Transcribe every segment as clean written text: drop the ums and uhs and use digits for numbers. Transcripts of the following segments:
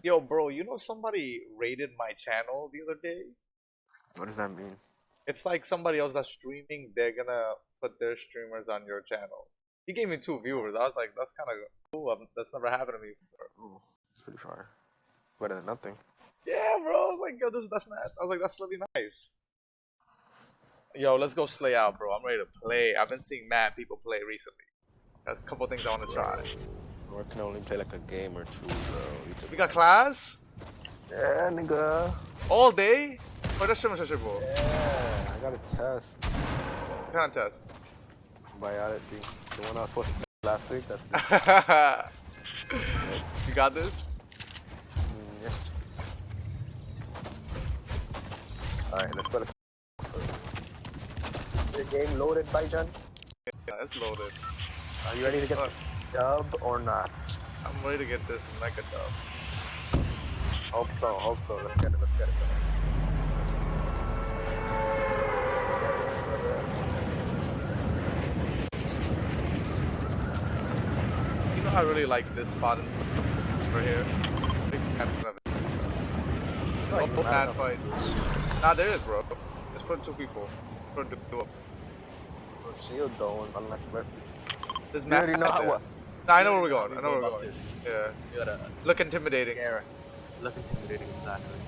Yo, bro, you know somebody raided my channel the other day? What does that mean? It's like somebody else that's streaming, they're gonna put their streamers on your channel. He gave me 2 viewers. I was like, that's kind of cool. That's never happened to me before. Oh, it's pretty far. Better than nothing. Yeah, bro. I was like, yo, that's mad. I was like, that's really nice. Yo, let's go slay out, bro. I'm ready to play. I've been seeing mad people play recently. Got a couple things I want to try. Or I can only play like a game or two, bro. We got class? Yeah, nigga. All day? Oh, that's shit, bro. Yeah, I got a test. What kind of test? Biology. The one I was supposed to do last week. That's You got this? yeah. Alright, let's go to the game loaded by John? Yeah, it's loaded. Are you ready to get this dub or not? I'm ready to get this mega dub. Hope so, hope so. Let's get it, let's get it. You know, I really like this spot and stuff over here. Big fan of it. Like, No bad fights. Nah, there is, bro. Just put 2 people. Put 2 up. Shield though on the next left. There's You already know how what. Nah, I know where we're going. I know where we're going. This. Yeah. You gotta Look intimidating. look intimidating, exactly.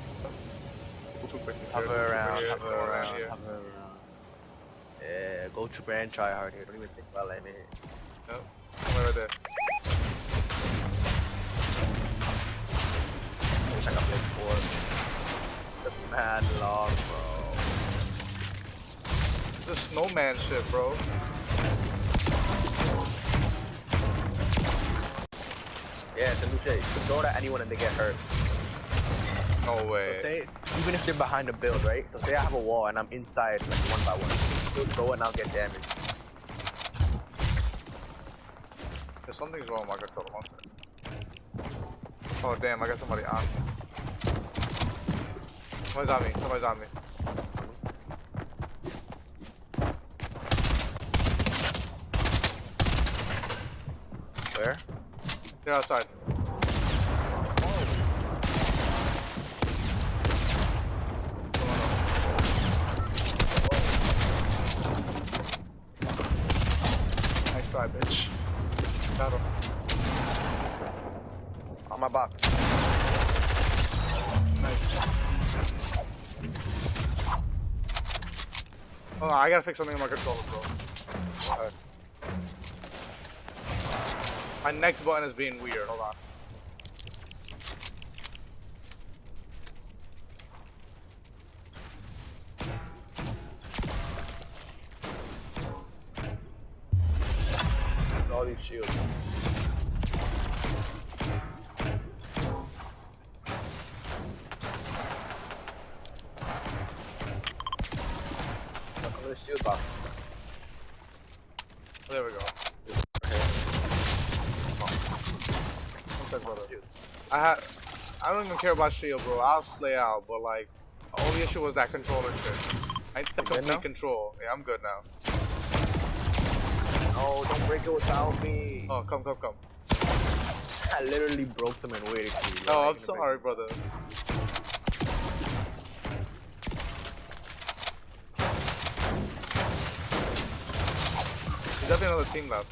Too quick. Hover around, here, hover go around, here. hover around. Yeah, go trooper and try hard here. Don't even think about letting it. Yep. Somewhere right there. I wish I could play 4. That's mad long, bro. This snowman shit, bro. Yeah, it's a new shit. You can throw it at anyone and they get hurt. No So way. say, even if they're behind a build, right? So say I have a wall and I'm inside like 1 by 1. You'll throw it and I'll get damaged. There's something's wrong with my controller. One second. Oh damn, I got somebody on me. Somebody's on me. Somebody's on me. Where? They're outside. Nice try, bitch. Got him. On my box. Nice. Hold on, I gotta fix something in my controller, bro. My next button is being weird. Hold on. All these shields. Look at the shield box. There we go. One sec, brother. I don't even care about shield, bro. I'll slay out, but like, the only issue was that controller shit. I need the complete control. Yeah, I'm good now. Oh, don't break it without me. Oh, come. I literally broke them and waited for you. Oh, I'm sorry, brother. There's definitely another team left.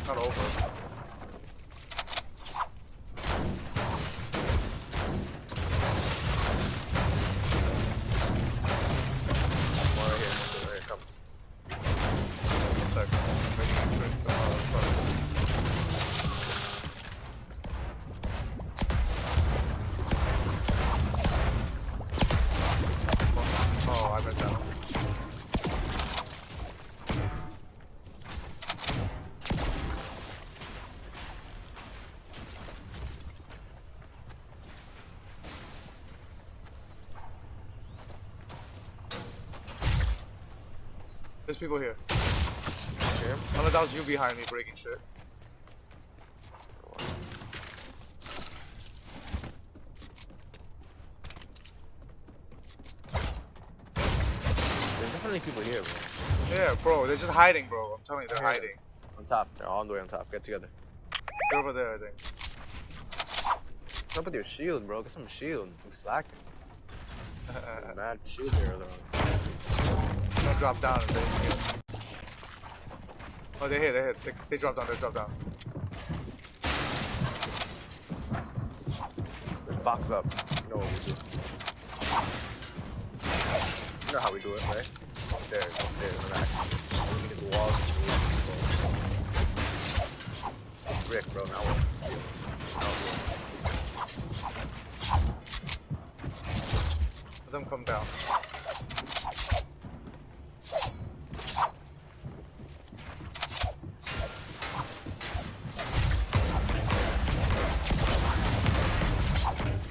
Not over. More here, come. One sec. Oh, I missed that. There's people here. Here. Unless that was you behind me breaking shit. There's definitely people here, bro. Yeah, bro, they're just hiding, bro. I'm telling you, they're hiding. On top. They're all the way on top. Get together. They're over there, I think. What's up with your shield, bro? Get some shield. You slacking. Mad shield here, though. Don't drop down and they hit. Oh, they're here, they're here. They drop down, they drop down. Box up. You know what we do. You know how we do it, right? Upstairs, relax. We get the walls. Rick, bro, now what? Let them come down.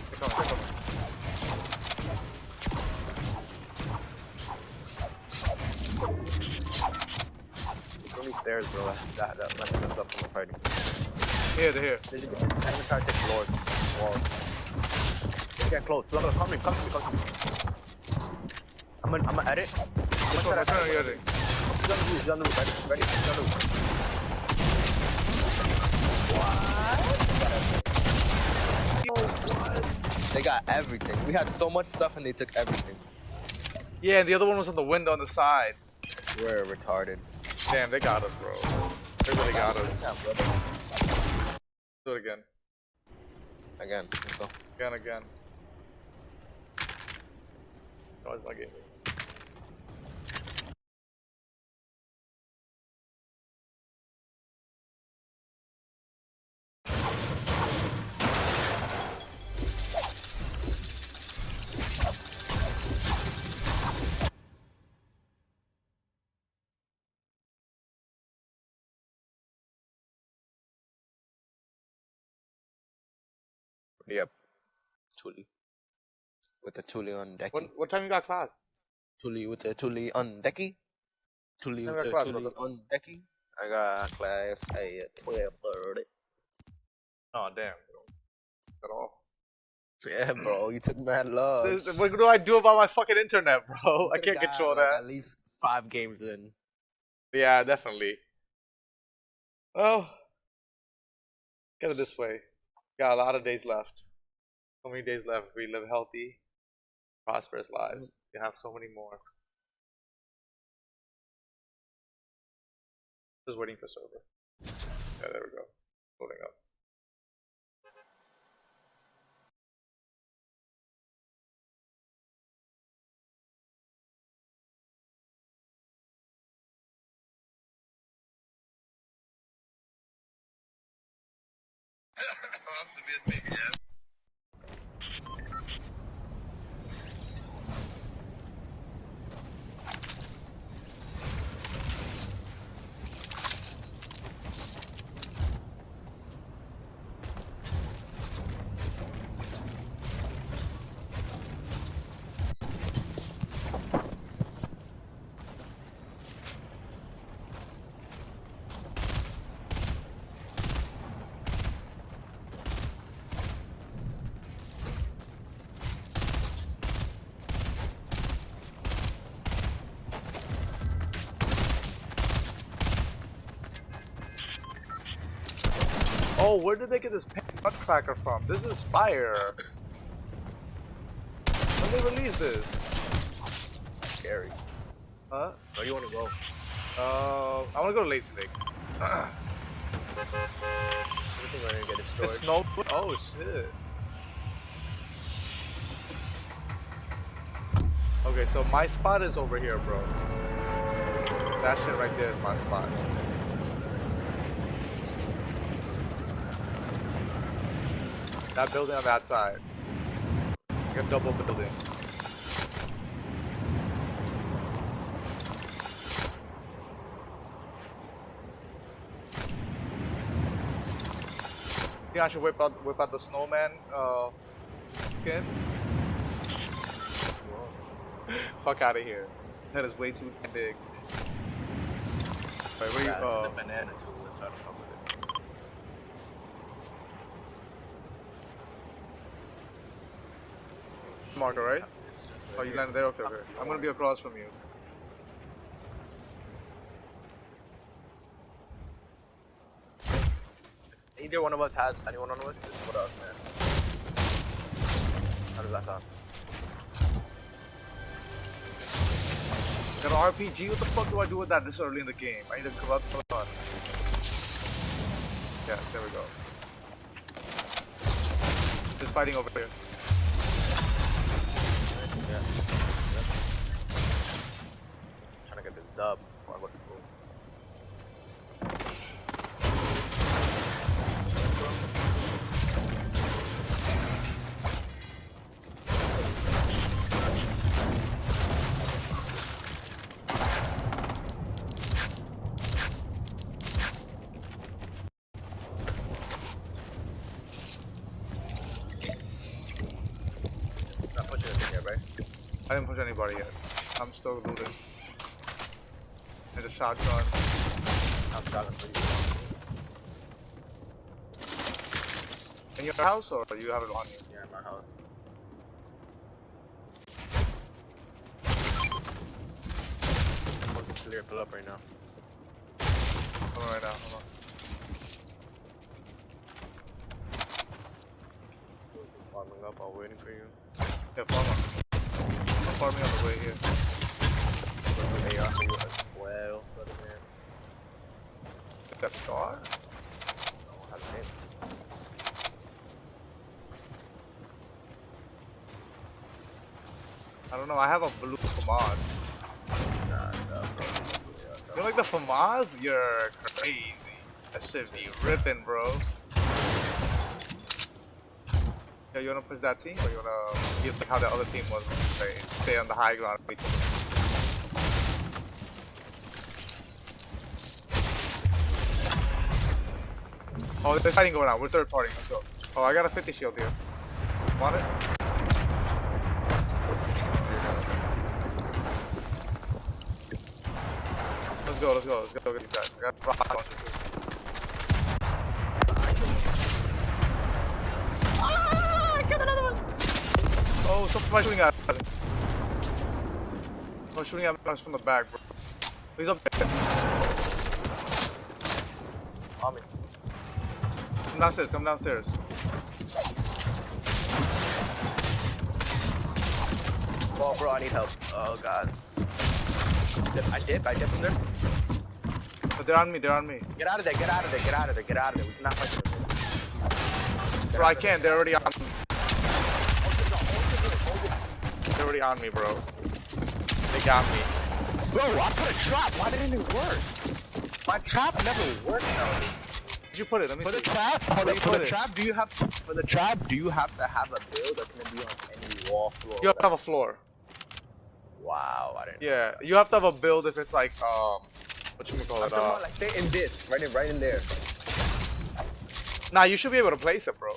They're coming. Don't need stairs, bro. That messes us up from the fighting. Here, they're here. I'm gonna try to take floors, walls. Get close. Come to me. I'm gonna edit. Which one? Which one are you editing? He's on the roof. Ready? He's on the roof. What? They got everything. We had so much stuff and they took everything. Yeah, and the other one was on the window on the side. We're retarded. Damn, they got us, bro. They really got us. Yeah, brother. Do it again. Again. Let's go. Again. Oh, it's my game. Yep. Tuli. With the Tuli on decky. What time you got class? Tuli with the Tuli on decky. Tuli Never with the got class, Tuli brother. on decky. I got class at 12:30. Oh, damn, bro. At all. Yeah, bro, you took mad love. What do I do about my fucking internet, bro? I can't control that. At least 5 games in. Yeah, definitely. Well, get it this way. Got a lot of days left. So many days left. We live healthy, prosperous lives. You have so many more. Just waiting for server. Yeah, there we go. Loading up. Oh, where did they get this nutcracker from? This is fire. When they release this? Scary. Huh? Where do you want to go? I want to go to Lazy Lake. Everything ready to get destroyed. The snow. Oh shit. Okay, so my spot is over here, bro. That shit right there is my spot. That building on that side. Like a double building. Yeah, I should whip out the snowman skin. Fuck out of here. That is way too big. Wait, where you? The banana too. Let's try to fuck with it. Marker, right? Oh, you landed there? Okay, okay. I'm gonna be across from you. either one of us has anyone on us, just put us, man. How does that sound? Got an RPG? What the fuck do I do with that this early in the game? I need to come out. Hold on. Yeah, there we go. There's fighting over here. Yeah. Trying to get this dub before I go to school. Not pushing anything yet, right? I didn't push anybody yet. I'm still looting. And a shotgun. I'm shotgun for you. In your house or you have it on you? Yeah, in my house. I'm going to clear pull up right now. Hold on right now, hold on. Farming up, I'm waiting for you. Yeah, farm up. I'm farming on the way here. They are for you as well, brother man. Got that scar? No, I haven't seen it. I don't know, I have a blue FAMAS. Nah, bro. You like the FAMAS? You're crazy. That shit be ripping, bro. Yeah, you wanna push that team or you wanna give like how the other team was? Stay on the high ground. Oh, there's fighting going on. We're third party. Let's go. Oh, I got a 50 shield here. Want it? Let's go. Let's go. Let's go get these guys. I got a rocket launcher too. Ah, I got another one. Oh, somebody's shooting at me. Oh, shooting at us from the back, bro. He's up there. On me. Come downstairs. Come downstairs. Oh, bro, I need help. Oh, God. I dip from there. But they're on me. They're on me. Get out of there, get out of there, get out of there, get out of there. We cannot fight them. Bro, I can't. They're already on me. They're already on me, bro. They got me. Bro, I put a trap. Why didn't it work? My trap never worked now. Did you put it? Let me For see. the trap, Where you for put the it? trap, do you have to have a build that's gonna be on any wall floor? You have to have a floor. Wow, I didn't. Yeah, you have to have a build if it's like what you call I'm it? talking about like say in this, right in there. Nah, you should be able to place it, bro.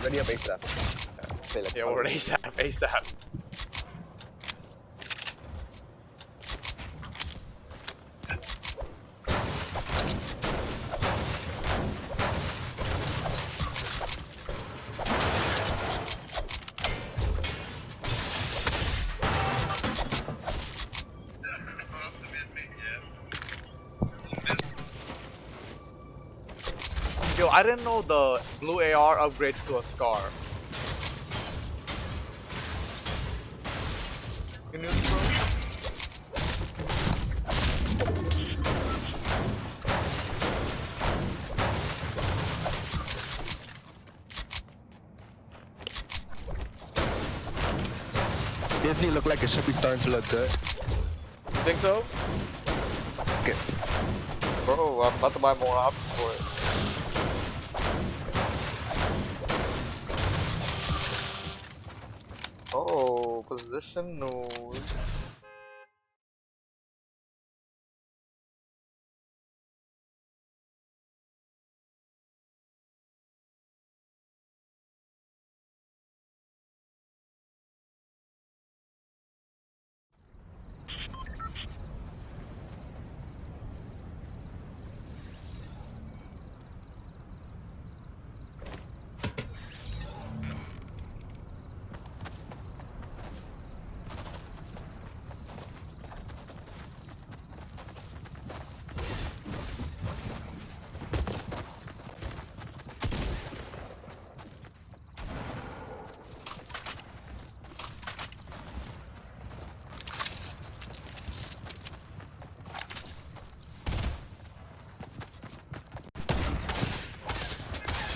Ready up ASAP. Yeah, we're ASAP, ASAP. Yo, I didn't know the blue AR upgrades to a scar. You knew, bro? Disney look like it should be starting to look good. You think so? Okay. Bro, I'm about to buy more options for it. Oh, position node.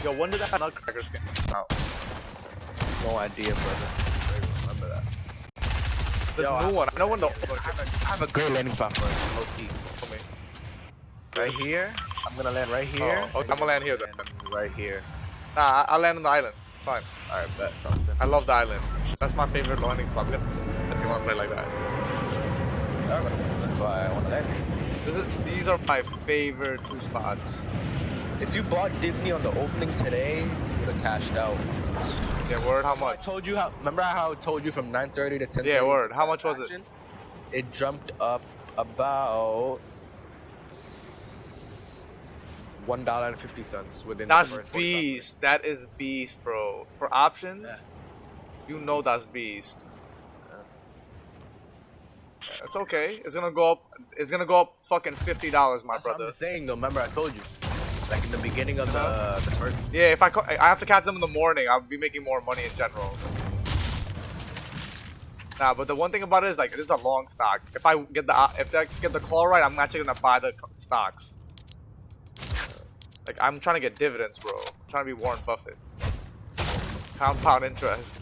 Yo, when did that Nutcracker skin come out? No idea, brother. I remember that. This Yo, new one. I know when the. I have a great landing spot for it. Low key. For me. Right here. I'm gonna land right here. Oh, okay, I'm gonna land here then. Right here. Nah, I'll land on the island. It's fine. Alright, bet something. I love the island. That's my favorite landing spot. If you want to play like that. That's why I want to land here. These are my favorite 2 spots. If you bought Disney on the opening today, you would have cashed out. Yeah, word. How much? I told you how. Remember how I told you from 9:30 to 10:30? Yeah, word. How much was it? It jumped up about $1.50 within That's the first 45 beast. minutes. That is beast, bro. For options, you know that's beast. Yeah, it's okay. It's gonna go up. It's gonna go up fucking $50, my That's brother. what I'm saying though. Remember I told you, like in the beginning of the first. Yeah, if I have to catch them in the morning, I'll be making more money in general. Nah, but the one thing about it is like this is a long stock. If I get the call right, I'm actually gonna buy the stocks. Like I'm trying to get dividends, bro. I'm trying to be Warren Buffett. Compound interest.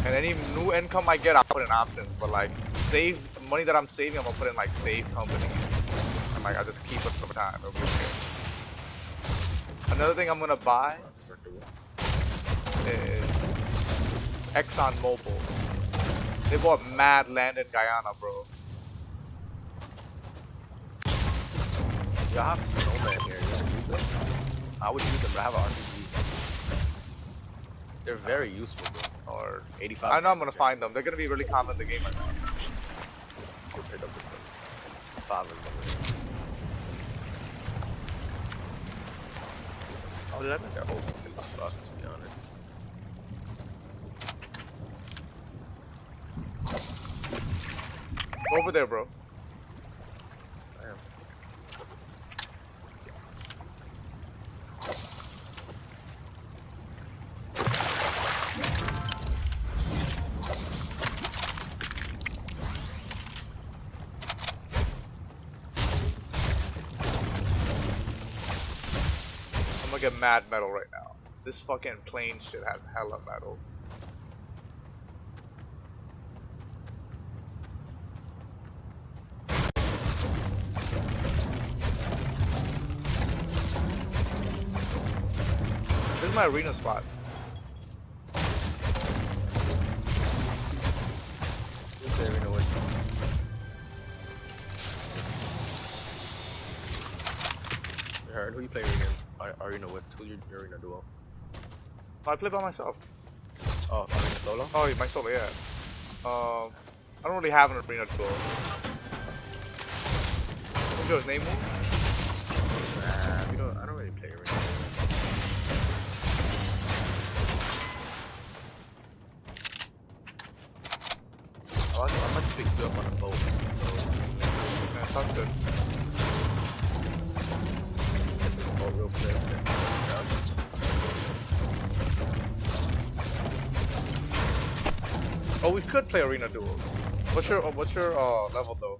And any new income I get, I'll put in options. But like save money that I'm saving, I'm gonna put in like safe companies. And like I just keep it over time. It'll be okay. Another thing I'm gonna buy is Exxon Mobil. They bought mad land in Guyana, bro. You have snowman here. You gonna use them? I would use them, but I have an RPG. They're very useful, bro. Or 85. I know I'm gonna find them. They're gonna be really common in the game right now. Go pick up the 5 of them. Oh, did I miss They're that? open as fuck, to be honest. Go over there, bro. Damn. I'm gonna get mad metal right now. This fucking plane shit has hella metal. This is my arena spot. Who's the arena with? You heard? Who you play against? Arena with? Who your arena duo? I play by myself. Oh, arena solo? Oh, yeah, my solo, yeah. I don't really have an arena duo. What's yours, name one? I don't really play arena. I'm about to pick you up on a boat. Yeah, sounds good. Oh, real quick. Oh, we could play arena duos. What's your level though?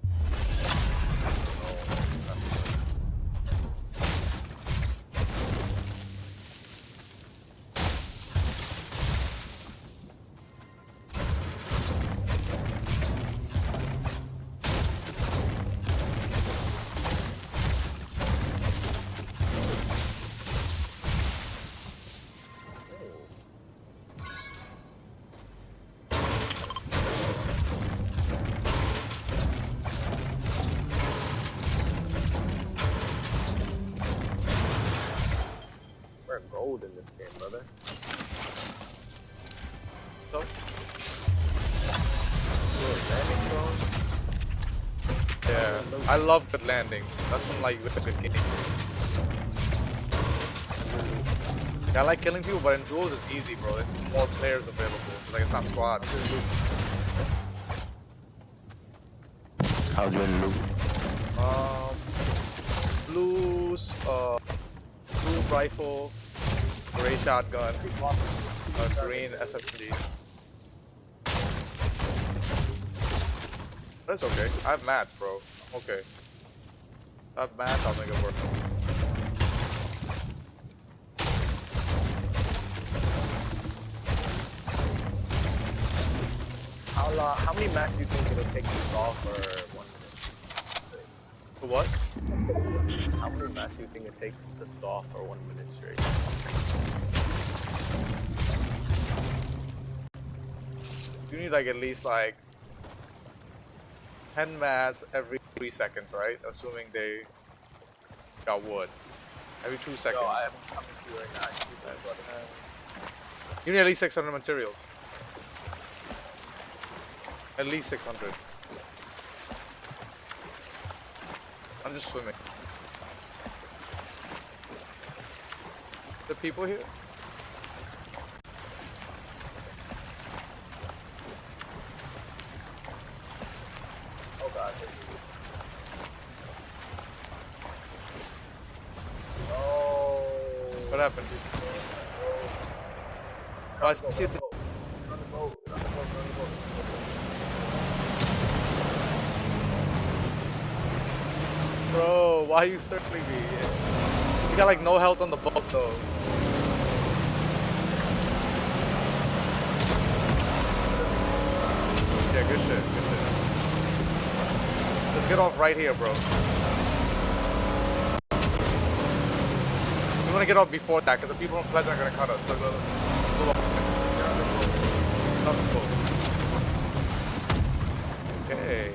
We're gold in this game, brother. So, yeah, I love good landing. That's when like with a good game. Yeah, I like killing people, but in duos it's easy, bro. There's more players available. Like it's not squads. How's your loot? Blues, blue rifle, gray shotgun, green SMG. That's okay. I have mats, bro. I'm okay. I have mats, I'll make it work. Allah, how many mats do you think it'll take to stall for 1 minute? For what? How many mats do you think it takes to stall for 1 minute straight? You need like at least like 10 mats every 3 seconds, right? Assuming they got wood. Every 2 seconds. Yo, I'm coming to you right now. You need at least 600 materials. At least 600. I'm just swimming. The people here? Oh god. Oh. What happened? Oh, I see the... Run the boat. Run the boat. Run the boat. Bro, why are you circling me? You got like no health on the boat though. Yeah, good shit, good shit. Let's get off right here, bro. We want to get off before that, because the people from Pleasant are going to cut us. Look, look, look. Not the boat. Okay.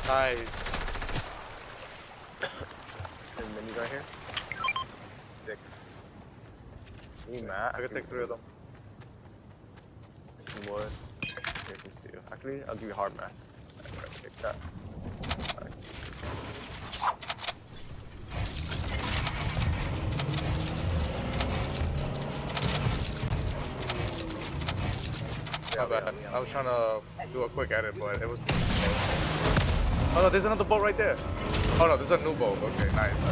Nice. There's minis right here. 6. You mad? I can take 3 of them. Some wood. Here, some steel. Actually, I'll give you hard mats. Take that. Alright. My bad. I was trying to do a quick edit, but it was... Oh no, there's another boat right there. Oh no, there's a new boat. Okay, nice.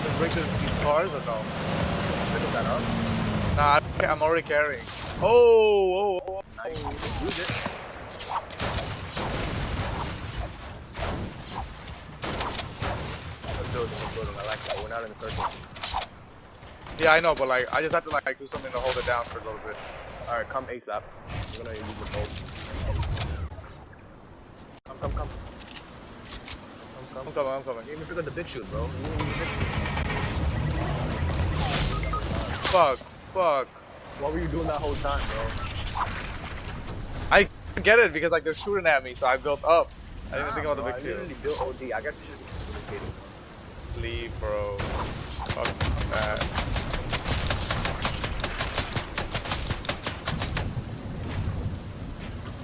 Just break these cars or no? Pick that up. Nah, I'm already carrying. Oh, oh, Nice. Use it. Let's build them. I like that. We're not in the circle. yeah, I know, but like, I just have to like do something to hold it down for a little bit. Alright, come ASAP. We're gonna use the boat. Come. I'm coming. You even pick up the big shoot, bro. Fuck. What were you doing that whole time, bro? I get it because like they're shooting at me, so I built up. I didn't think about the big I shield. literally built OD. I guess you should be communicating. Sleep, bro. Fuck that.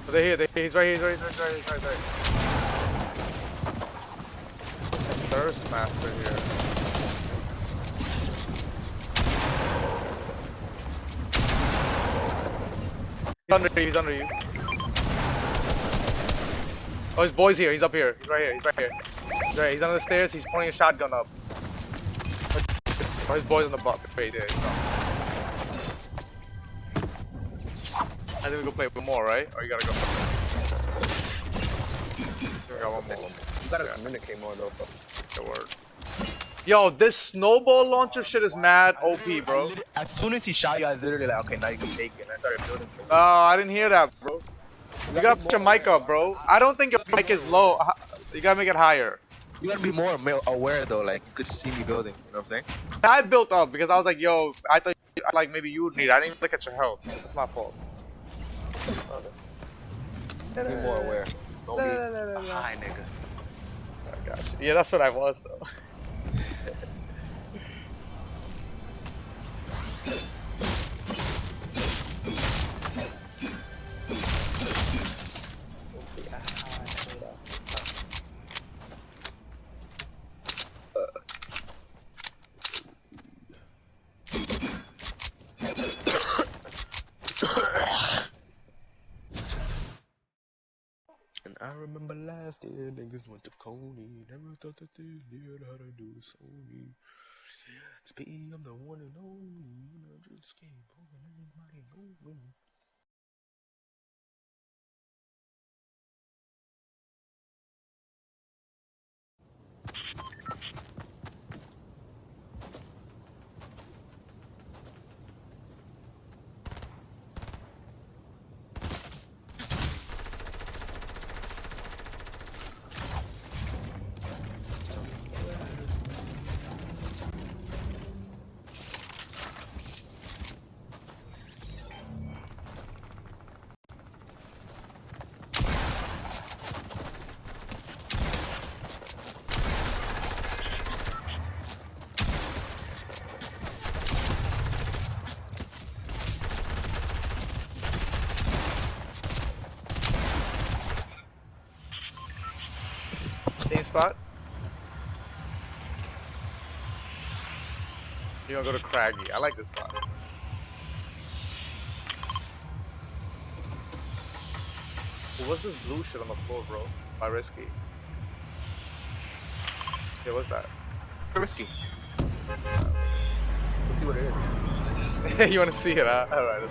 They're here. He's right here. Thirst master here. He's under you. Oh, his boy's here. He's up here. He's right here. He's under the stairs. He's pointing a shotgun up. Oh, his boy's on the bottom. Right there. I think we go play one more, right? Or you gotta go? We got one more. You gotta communicate more, though. The word. Yo, this snowball launcher shit is mad OP, bro. As soon as he shot you, I was literally like, okay, now you can take it. And I started building. Oh, I didn't hear that, bro. You gotta put your mic up, bro. I don't think your mic is low. You gotta make it higher. You gotta be more aware, though. Like, you could see me building. You know what I'm saying? I built up because I was like, yo, I thought like maybe you would need it. I didn't even look at your health. That's my fault. Be more aware. Don't be a high nigga. I got you. Yeah, that's what I was, though. And I remember last year niggas went to Coney. Never thought that this year how to do Sony. It's P, I'm the one and only. You know, just keep moving, anybody moving. Same spot. You gonna go to Craggy? I like this spot. What's this blue shit on the floor, bro? By Risky. Yeah, what's that? Risky. Let's see what it is. You wanna see it, huh? Alright.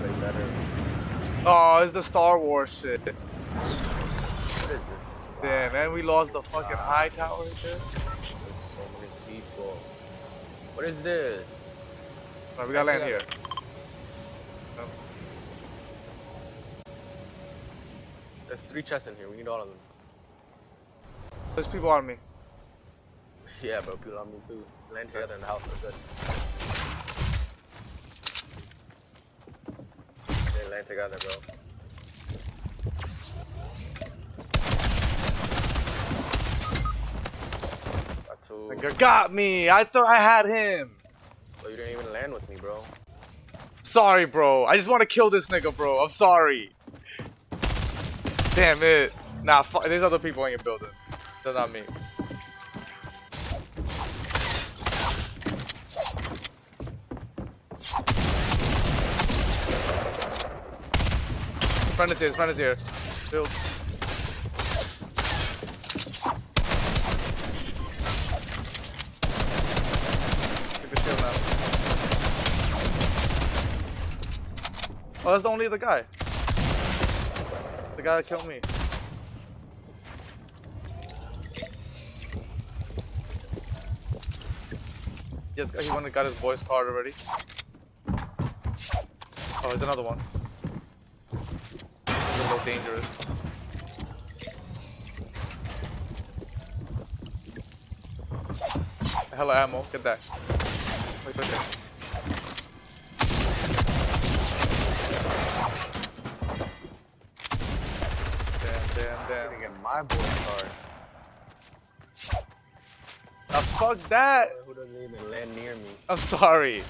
Way better. Oh, it's the Star Wars shit. What is this? Damn, man, we lost the fucking high tower right there. There's so many people. What is this? Alright, we gotta land here. There's 3 chests in here. We need all of them. There's people on me. Yeah, bro. People on me too. Land together in the house. We're good. They land together, bro. Got 2. Nigga got me. I thought I had him. So you didn't even land with me, bro. Sorry, bro. I just want to kill this nigga, bro. I'm sorry. Damn it. Nah, there's other people in your building. That's not me. Friend is here. Friend is here. Build. Take the shield now. Oh, that's the only other guy. The guy that killed me. Yes, he went and got his voice card already. Oh, there's another one. It's a little dangerous. Hella ammo, get that. Wait, wait, wait. Damn. Get my voice card. Fuck that! Who doesn't even land near me? I'm sorry.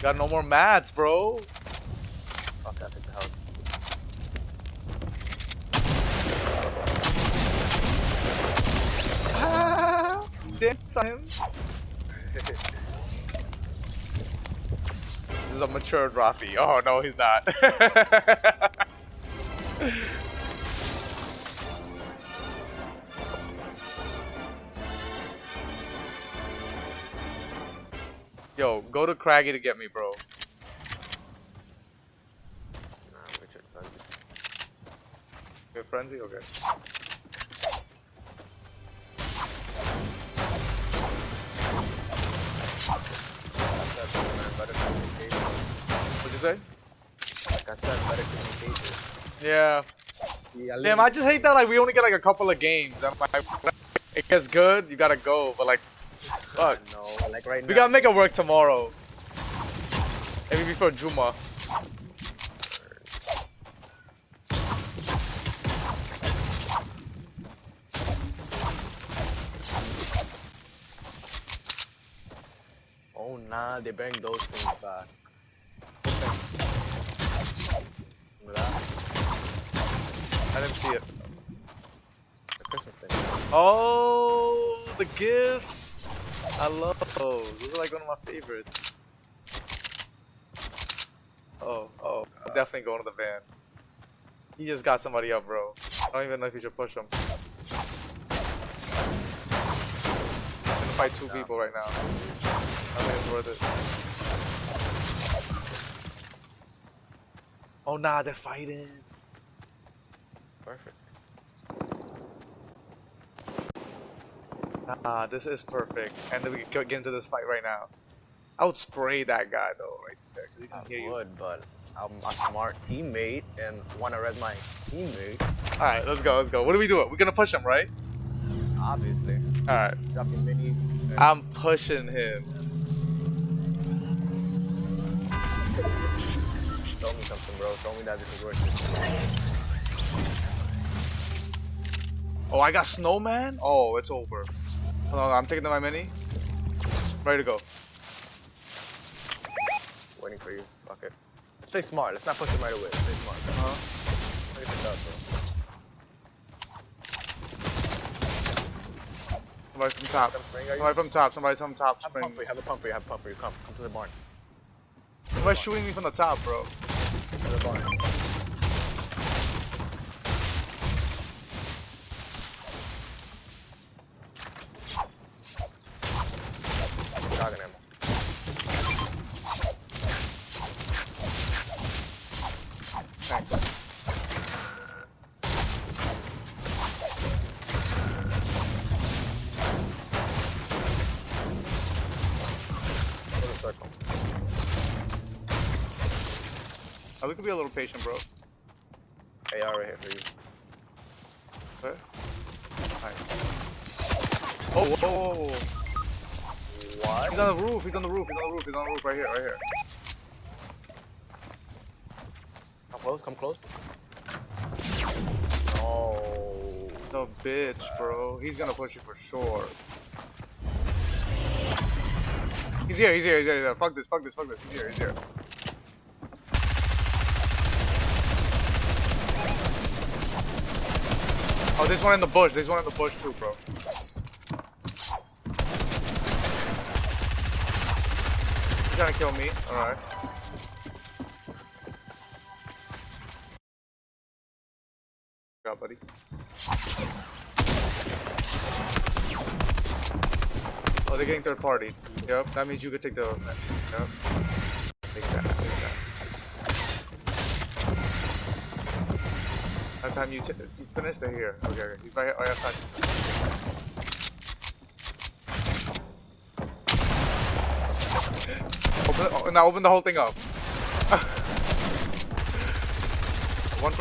Got no more mats, bro. Fuck, I took the house. Dance on him. This is a mature Rafi. Oh no, he's not. Yo, go to Craggy to get me, bro. Nah, Richard Frenzy. Okay, frenzy? Okay. What'd you say? Like I said, better communication. Yeah. See, Damn, I just hate that like we only get like a couple of games. And like it gets good, you gotta go. But like, fuck. No, like right now. We gotta make it work tomorrow. Maybe before Juma. Oh nah, they bring those things back. I didn't see it. The Christmas thing. Oh, the gifts. I love those. Those are like one of my favorites. Oh, he's definitely going to the van. He just got somebody up, bro. I don't even know if you should push him. I'm gonna fight two people right now. I think it's worth it. Oh nah, they're fighting. Perfect. Nah, this is perfect. And then we can get into this fight right now. I would spray that guy though, right there, because he can hear you. I would, but I'm a smart teammate and want to res my teammate. Alright, let's go, let's go. What are we doing? We're gonna push him, right? Obviously. Alright. Dropping minis. I'm pushing him. Show me something, bro. Show me that this is worth it. Oh, I got snowman? Oh, it's over. Hold on, I'm taking my mini. Ready to go. Waiting for you. Fuck it. Let's play smart. Let's not push him right away. Let's play smart. Look at this up, bro. Somebody from top. Somebody from top. Somebody from top. Have a pumper. Have a pumper. Have a pumper. Come to the barn. Somebody's shooting me from the top, bro. To the barn. Shotgun ammo. Thanks. Circle. Oh, we could be a little patient, bro. AR right here for you. Okay. Nice. Oh, whoa, whoa, whoa. What? He's on the roof. He's on the roof. He's on the roof. He's on the roof. Right here. Right here. Come close. Come close. No. The bitch, bro. He's gonna push you for sure. He's here. He's here. He's here. He's here. Fuck this. Fuck this. Fuck this. He's here. He's here. Oh, there's one in the bush. There's one in the bush too, bro. He's trying to kill me. Alright. Got, buddy. Oh, they're getting third party. Yep, that means you could take the. Yep. Take that. Take that. By the time you finish, they're here. Okay, okay. He's right here. Oh, yeah, fine. Now open the whole thing up. One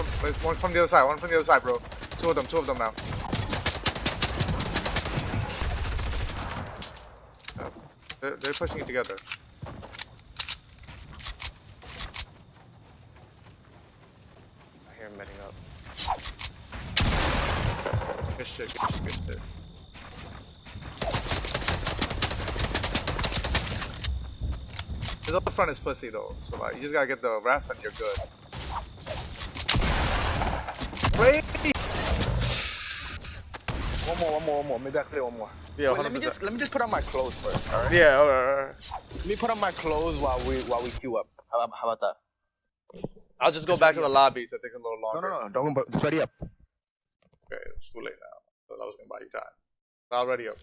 from the other side. One from the other side, bro. Two of them now. They're pushing it together. I hear him medding up. Good shit, good shit, good shit. This up front is pussy though, so like, you just gotta get the ref and you're good. Wait! One more. Maybe I can play one more. Yeah, wait, let me just put on my clothes first, alright? Yeah, alright. Let me put on my clothes while we queue up. How about that? I'll just go back to the lobby so it takes a little longer. No. Don't just ready up. Okay, it's too late now. So I was gonna buy you time. I'll ready up.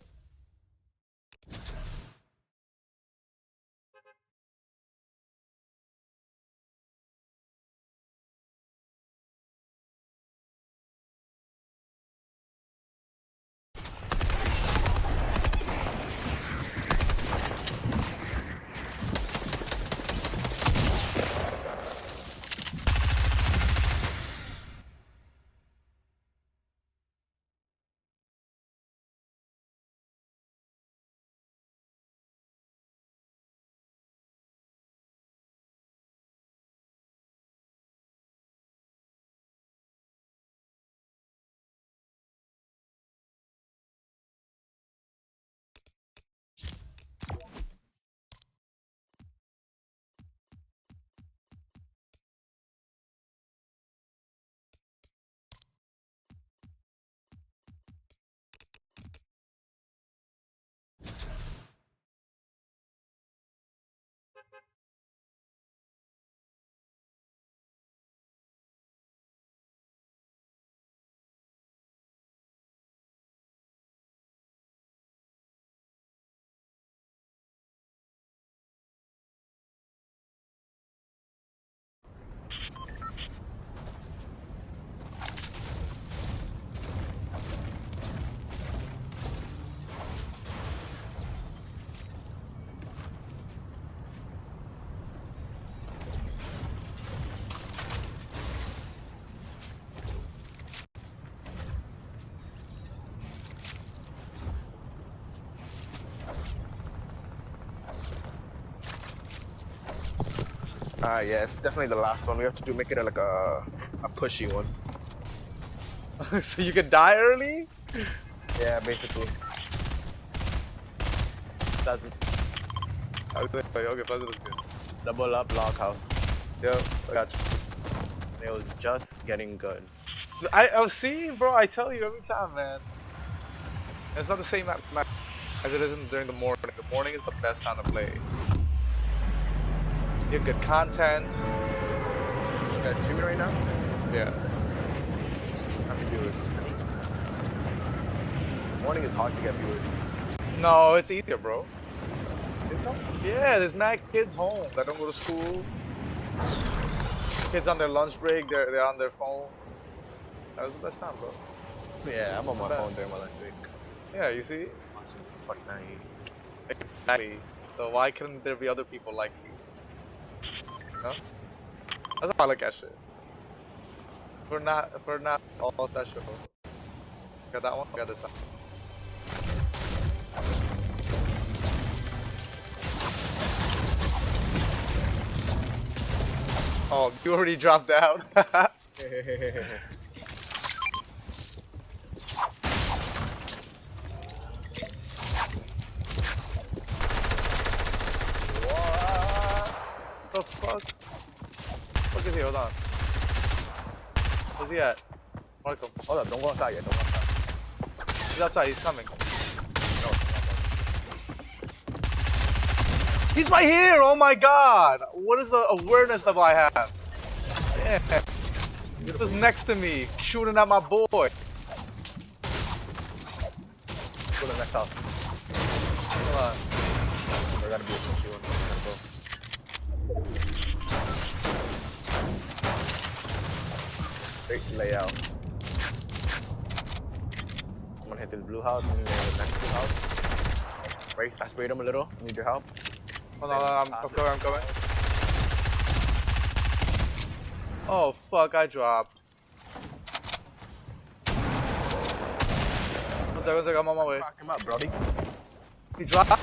Yeah, it's definitely the last one. We have to make it like a pushy one. So you can die early? Yeah, basically. Doesn't Okay, Pleasant is good. double up log house. Yo, I got you. It was just getting good. I see, bro. I tell you every time, man. It's not the same at night as it isn't during the morning. The morning is the best time to play. You get good content. You guys streaming right now? Yeah. How many viewers? Morning is hard to get viewers. No, it's easier, bro. Think so? Yeah, there's mad kids home that don't go to school. Kids on their lunch break, they're on their phone. That was the best time, bro. Yeah, I'm on my phone during my lunch break. Yeah, you see? Fortnite. Exactly. So why couldn't there be other people like me? No? That's how I look at shit. If we're not all special. Got that one? Got this one. Oh, you already dropped down. What the fuck? Fuck is he? Hold on. Where's he at? Mark him. Hold up, don't go outside yet, don't go outside. He's outside, he's coming. No. He's right here! Oh my god! What is the awareness level I have? Yeah. He was next to me, shooting at my boy. Go to the next house. Hold on. There gotta be a pushy one. Great layout. I'm gonna hit this blue house and then the next blue house. Right, I sprayed him a little. Need your help. Hold on, I'm coming. Oh fuck, I dropped. One second, I'm on my way. Crack him up, brody. He dropped?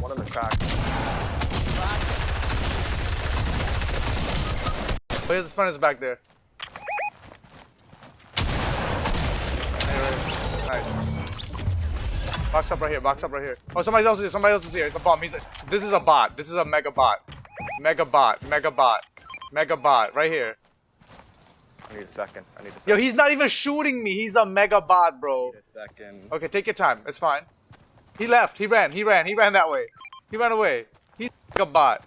One of the crack. Oh, his friend is back there. Nice. Box up right here, box up right here. Oh, somebody else is here. It's a bomb. This is a bot. This is a mega bot. Mega bot. Right here. I need a second. Yo, he's not even shooting me. He's a mega bot, bro. Need a second. Okay, take your time. It's fine. He left. He ran that way. He ran away. He's a mega bot.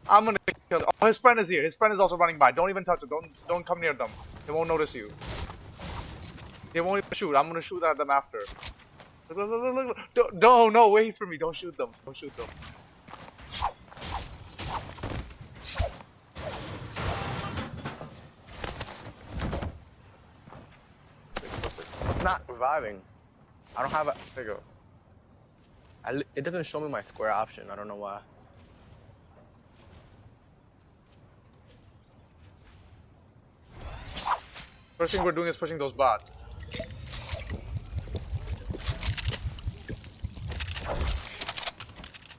I'm gonna kill him. Oh, his friend is here. His friend is also running by. Don't even touch it. Don't come near them. They won't notice you. They won't even shoot. I'm gonna shoot at them after. Look. No, wait for me. Don't shoot them. It's not reviving. I don't have a. There you go. It doesn't show me my square option. I don't know why. First thing we're doing is pushing those bots.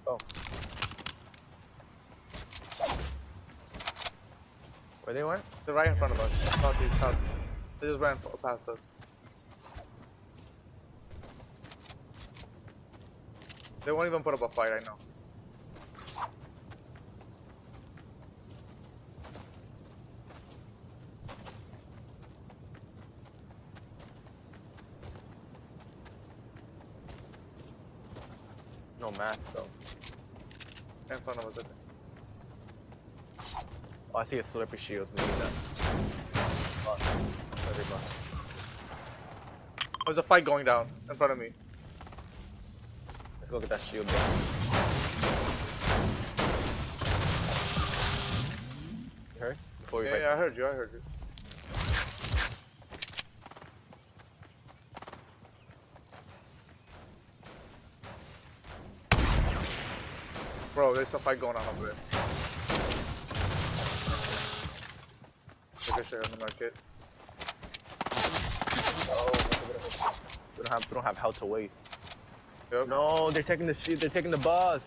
Oh. Where they went? They're right in front of us. South. They just ran past us. They won't even put up a fight, I know. no mask though. In front of us, I think. Oh, I see a slippery shield. We need that. Oh, sorry, bro. There's a fight going down in front of me. Let's go get that shield, bro. You heard? Before we fight. Yeah, I heard you. I heard you. Bro, there's a fight going on over there. Take a share on the market. Oh, we don't have how to wait. Yep. No, they're taking the shield. They're taking the bus.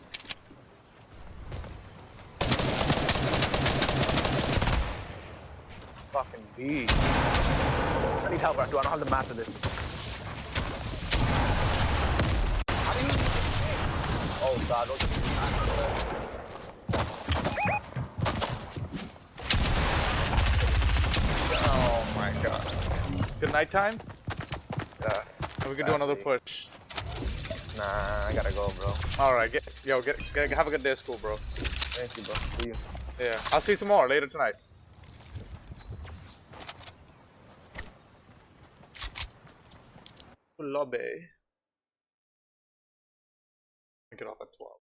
Fucking beast. I need help, Arthur. I don't have the map for this. How do you? Oh God! Don't get me. Oh my god. Good night time? Yeah. And we can do another push. Nah, I gotta go, bro. Alright, have a good day at school, bro. Thank you, bro. See you. Yeah, I'll see you tomorrow, later tonight. Lobby. Get off at 12.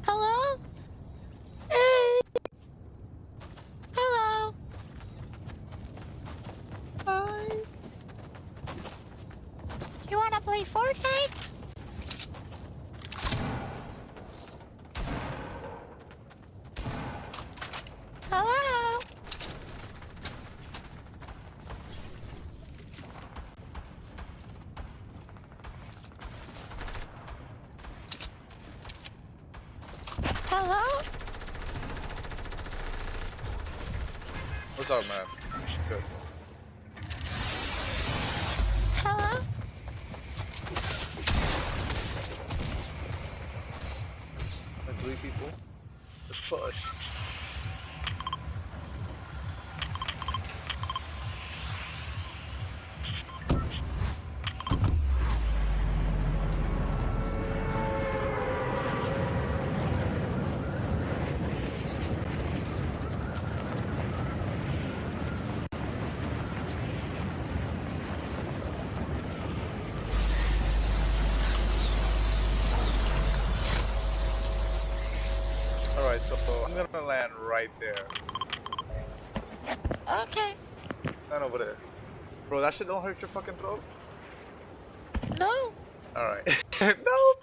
Hello? Hey. Hello. Hi. You wanna play Fortnite? Hello? Hello? What's up, man? Good. Hello? Like 3 people. Let's push. Alright, so I'm gonna land right there. Okay. Land over there. Bro, that shit don't hurt your fucking throat? No. Alright. Nope!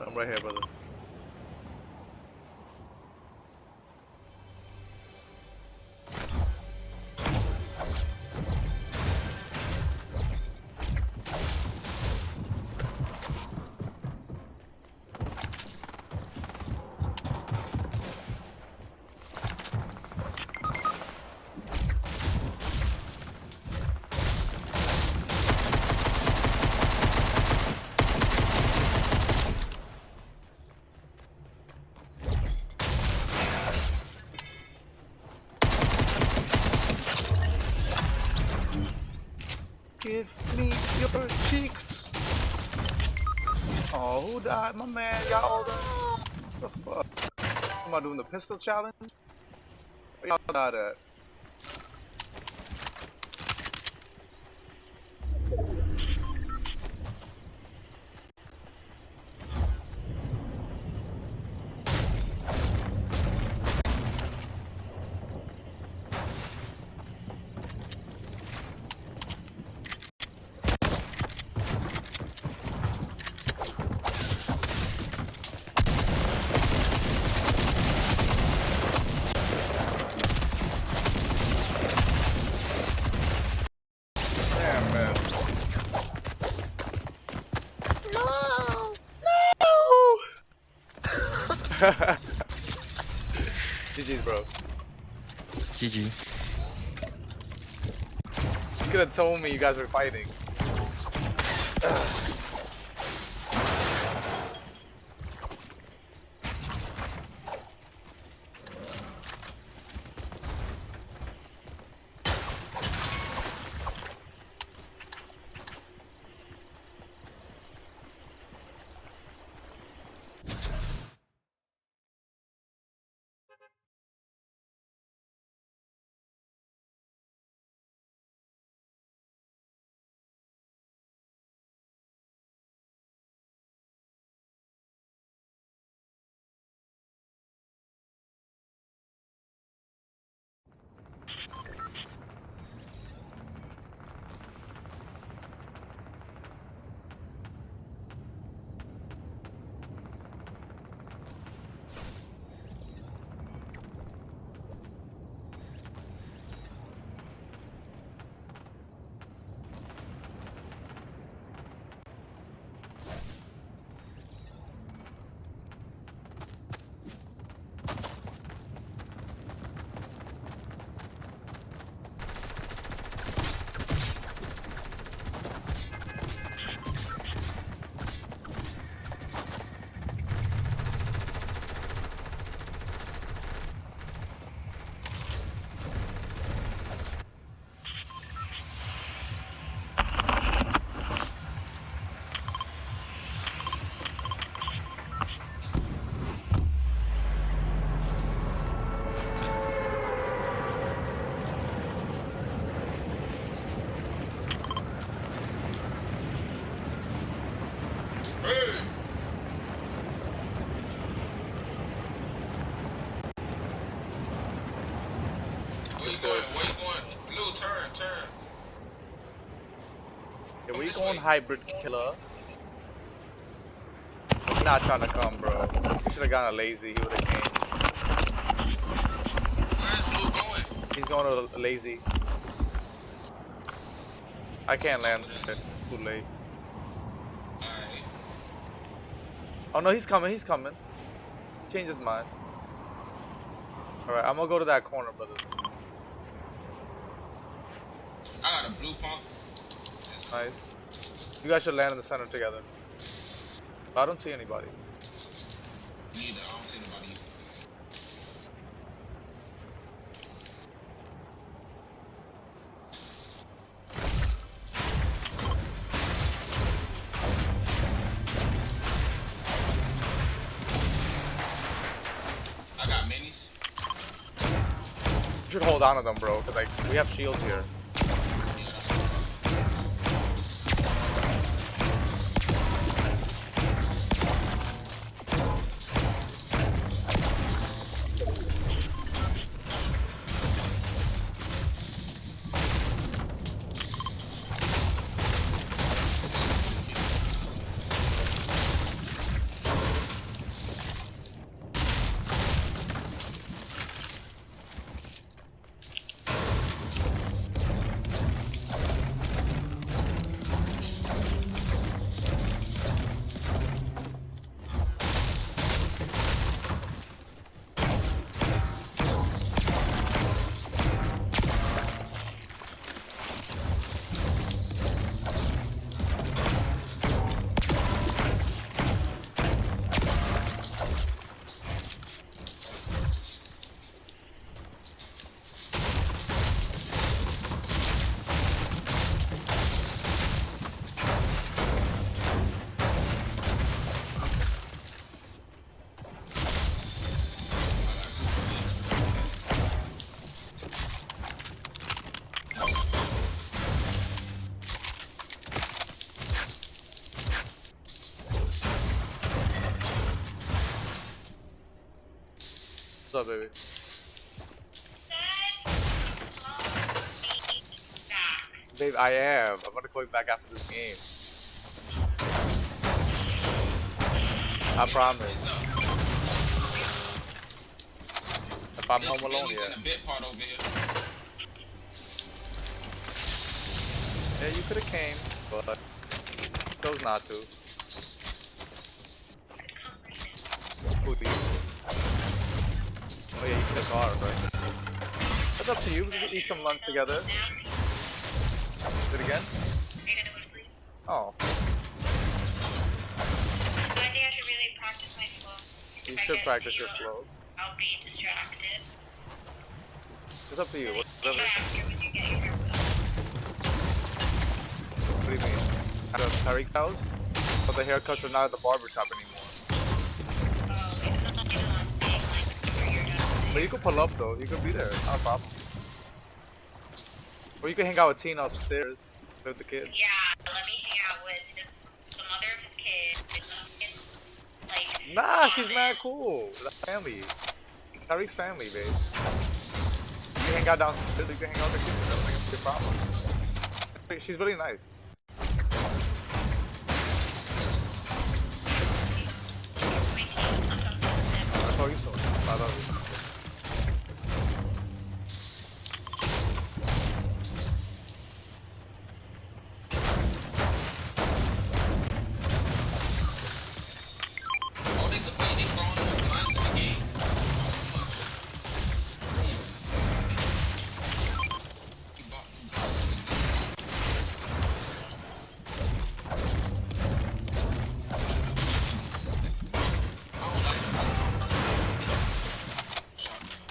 I'm right here, brother. your cheeks. Oh, who died? My man, y'all all done. What the fuck? Am I doing the pistol challenge? Where y'all died at? Damn, man. No! GG's, bro. GG. You could have told me you guys were fighting. Yeah, we going hybrid killer. He's not trying to come, bro. He should have gone a lazy. He would have came. Where's Blue going? He's going to a lazy. I can't land. It's too late. Alright. Oh no, he's coming. He's coming. Change his mind. All right, I'm gonna go to that corner, brother. I got a blue pump. Nice. You guys should land in the center together. I don't see anybody. Neither. I don't see anybody. I got minis. You should hold on to them, bro, because like we have shields here. up, baby? Babe, I am. I'm gonna call you back after this game. I promise. If I'm home alone, in yeah. the bit part over here. Yeah, you could have came, but chose not to. Who do you? Oh yeah, you can car, right? It's up to you. We can eat some lunch together. Do it again? Oh. I think I should really practice my flow. You should practice your flow. I'll be distracted. It's up to you. Whatever. After when you get your haircut. What do you mean? At a Tariq's house? But the haircuts are not at the barbershop anymore. Oh, wait, no, I'm saying like after you're done. But you can pull up though. You can be there. Not a problem. Or you can hang out with Tina upstairs with the kids. Yeah, let me hang out with the mother of his kid. Like, Nah, she's mad cool. That's family. Tariq's family, babe. You can hang out downstairs. You can hang out with the kids. I don't think it's a problem. She's really nice. I told you so. I love you. Oh, they throwing those guns in the game. He bought them guns in the game. I don't like them. Shotguns.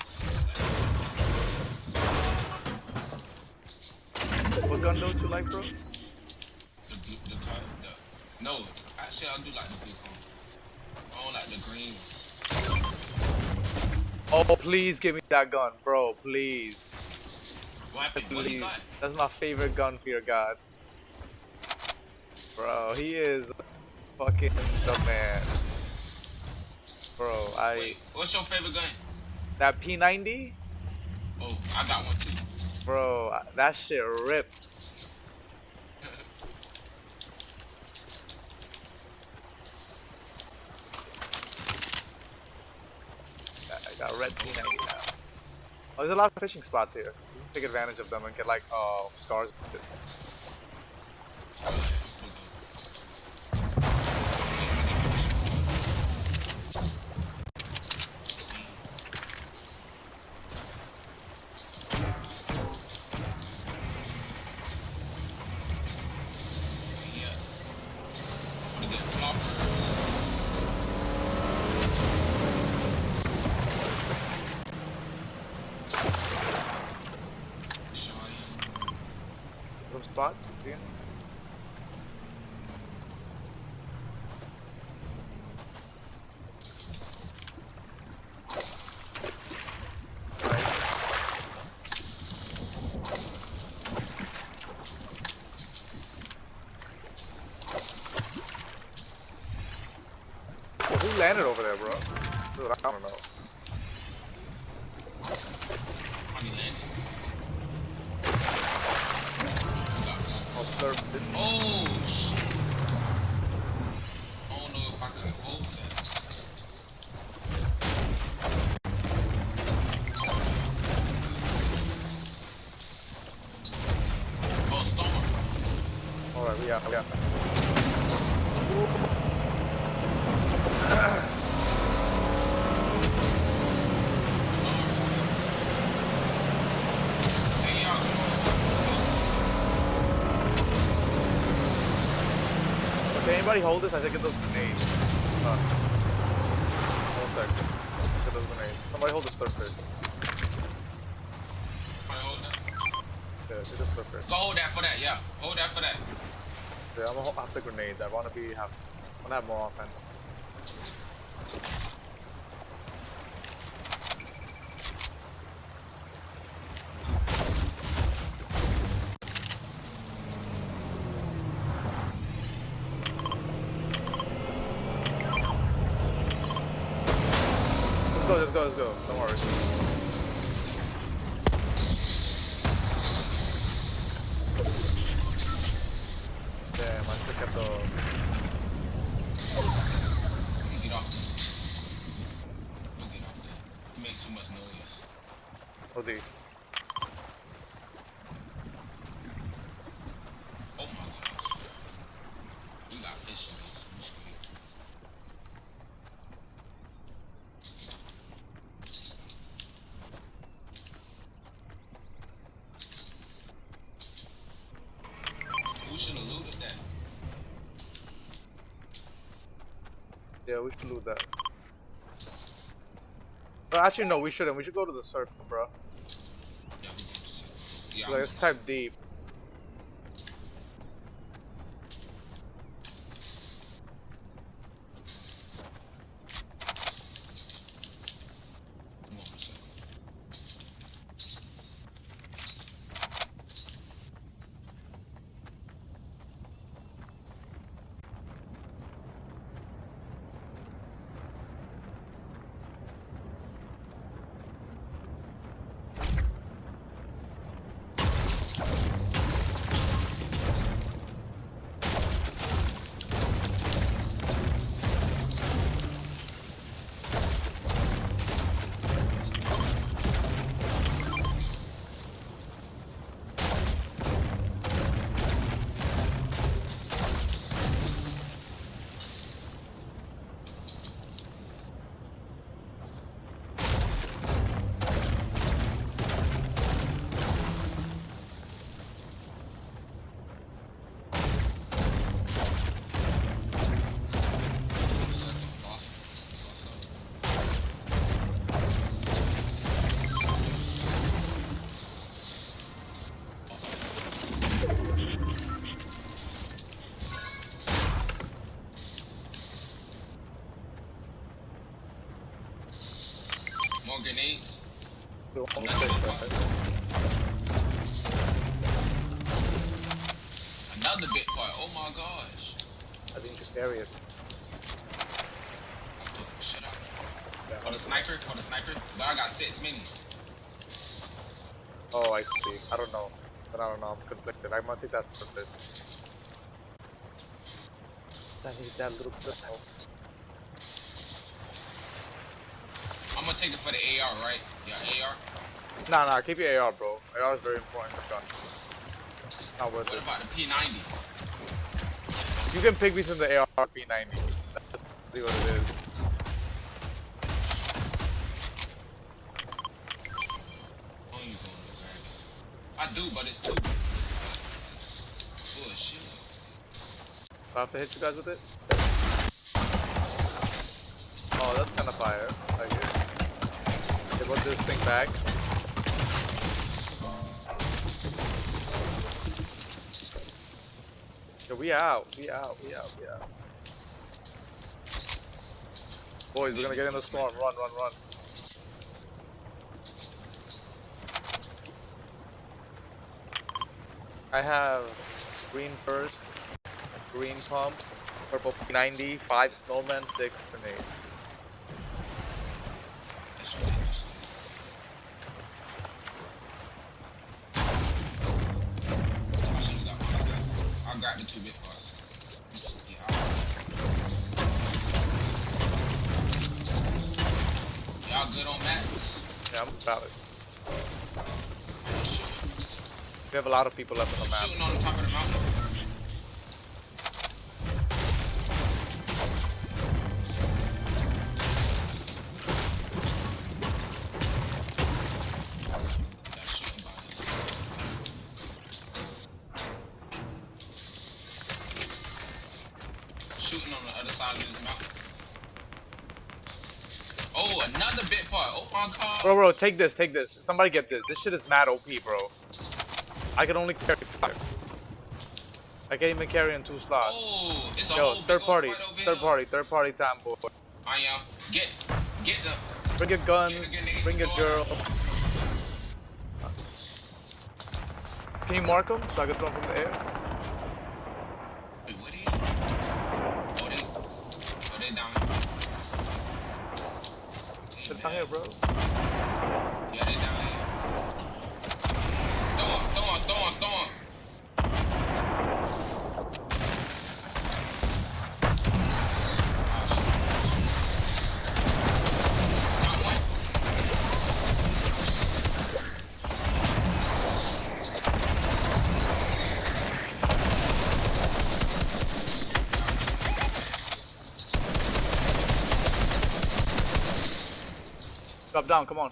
What gun don't you like, bro? No, actually I do like the blue pump. I don't like the green ones. Oh, please give me that gun, bro. Please. What happened? What he Please. got? That's my favorite gun for your god. Bro, he is fucking the man. Bro, Wait, what's your favorite gun? that P90? Oh, I got one too. Bro, that shit ripped. I got red P90 now. Oh, there's a lot of fishing spots here. You can take advantage of them and get like scars. Yeah. I'm gonna get clobbered. Some spots? See 'em? Who landed over there, bro? Dude, I don't know. Honey landed. Oh, surf this. Oh shit. I don't know if I could hold that. Oh, storm. Alright, we got. Hey, y'all. Can anybody hold this? I should get those grenades. One second. Get those grenades. Somebody hold the surfer. Wanna hold that? Yeah, get the surfer. Go hold that for that, yeah. Hold that for that. Yeah, I'm gonna have the grenades. I wanna have more offense. Let's go, let's go, let's go. Don't worry. Damn, I still kept the. Get off this. Don't get off there. You make too much noise. OD. Oh my gosh. We got fish in this. We should eat. We should have looted that. Yeah, we should loot that. But actually, no, we shouldn't. We should go to the circle, bro. Yeah, we going to see. Yeah, Like, it's type deep. I'm going for second. More grenades. We're almost there, perfect. Another bit part. Oh my gosh. I think you should carry it. I'm doing shit out. Yeah. For the sniper. But I got 6 minis. Oh, I see. I don't know. But I don't know. I'm conflicted. I'm gonna take that surface. I need that little bit of help. I'm gonna take it for the AR, right? Yeah, AR. Nah, keep your AR, bro. AR is very important. Gun. Not worth What it. about the P90? You can pick between the AR and P90. That's really what it is. Oh, you going to grab it? I do, but it's too. Bullshit. Do I have to hit you guys with it? Oh, that's kind of fire. I hear. They put this thing back. Yo, we out. Boys, we're gonna get in the storm. Run. I have green burst, green pump, purple P90, 5 snowmen, 6 grenades. That should take us. I should have got myself. I'll grab the 2-bit parts. Yeah, y'all good on mats? Yeah, I'm about it. We have a lot of people left on the map. Shooting on the top of the mountain. Yeah, shooting by us. Shooting on the other side of this mountain. Oh, another bit part. Oh my god. Bro, take this. Somebody get this. This shit is mad OP, bro. I can only carry 5. I can't even carry in 2 slots. Oh, it's a Yo, whole third big party, old fight over here. third party time, boys. I am. Get the. Bring your guns, bring your girl. Can you mark them so I can throw them from the air? Wait, what are you? Oh, they down here. They're down here, bro. Yeah, they down here. Throw him. Got one. Drop down, come on. Ooh,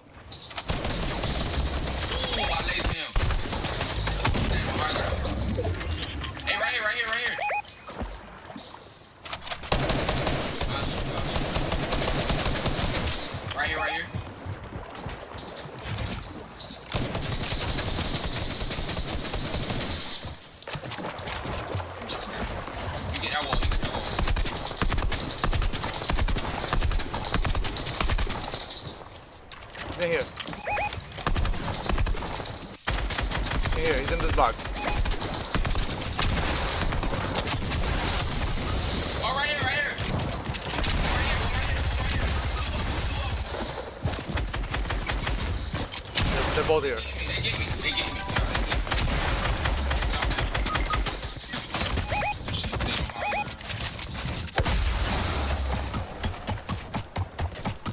I lazy him. Damn, I'm right there. Hey, right here. Right here. You get that wall. In here. In here, he's in this box. Oh, right here. They're both here. They get me.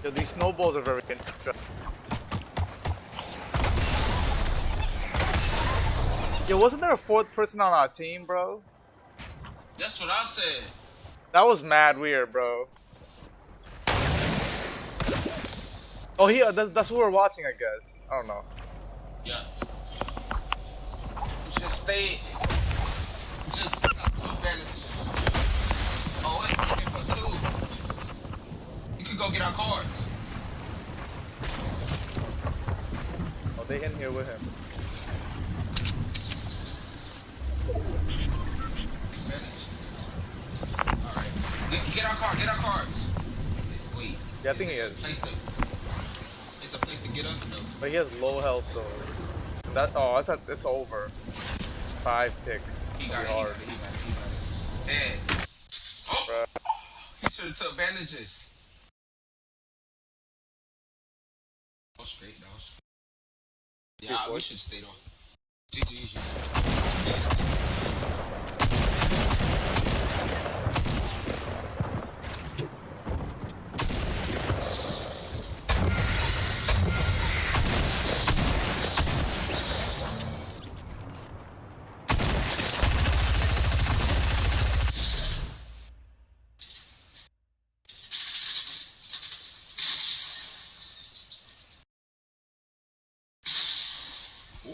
Yo, these snowballs are very interesting. Yo, wasn't there a fourth person on our team, bro? That's what I said. That was mad weird, bro. Oh, that's who we're watching, I guess. I don't know. Yeah. Just stay. Just got 2 bandages. Oh, it's looking for 2. You could go get our cards. Oh, they in here with him. Alright. Get our cards. Wait. Yeah, I think he is. It's a place to get us though. But he has low health though. It's over. 5 pick. He got hard. it. Dead. Oh, Bruh. he should have took bandages. Oh, straight, dog. Yeah, we should have stayed on. GG's. Ooh.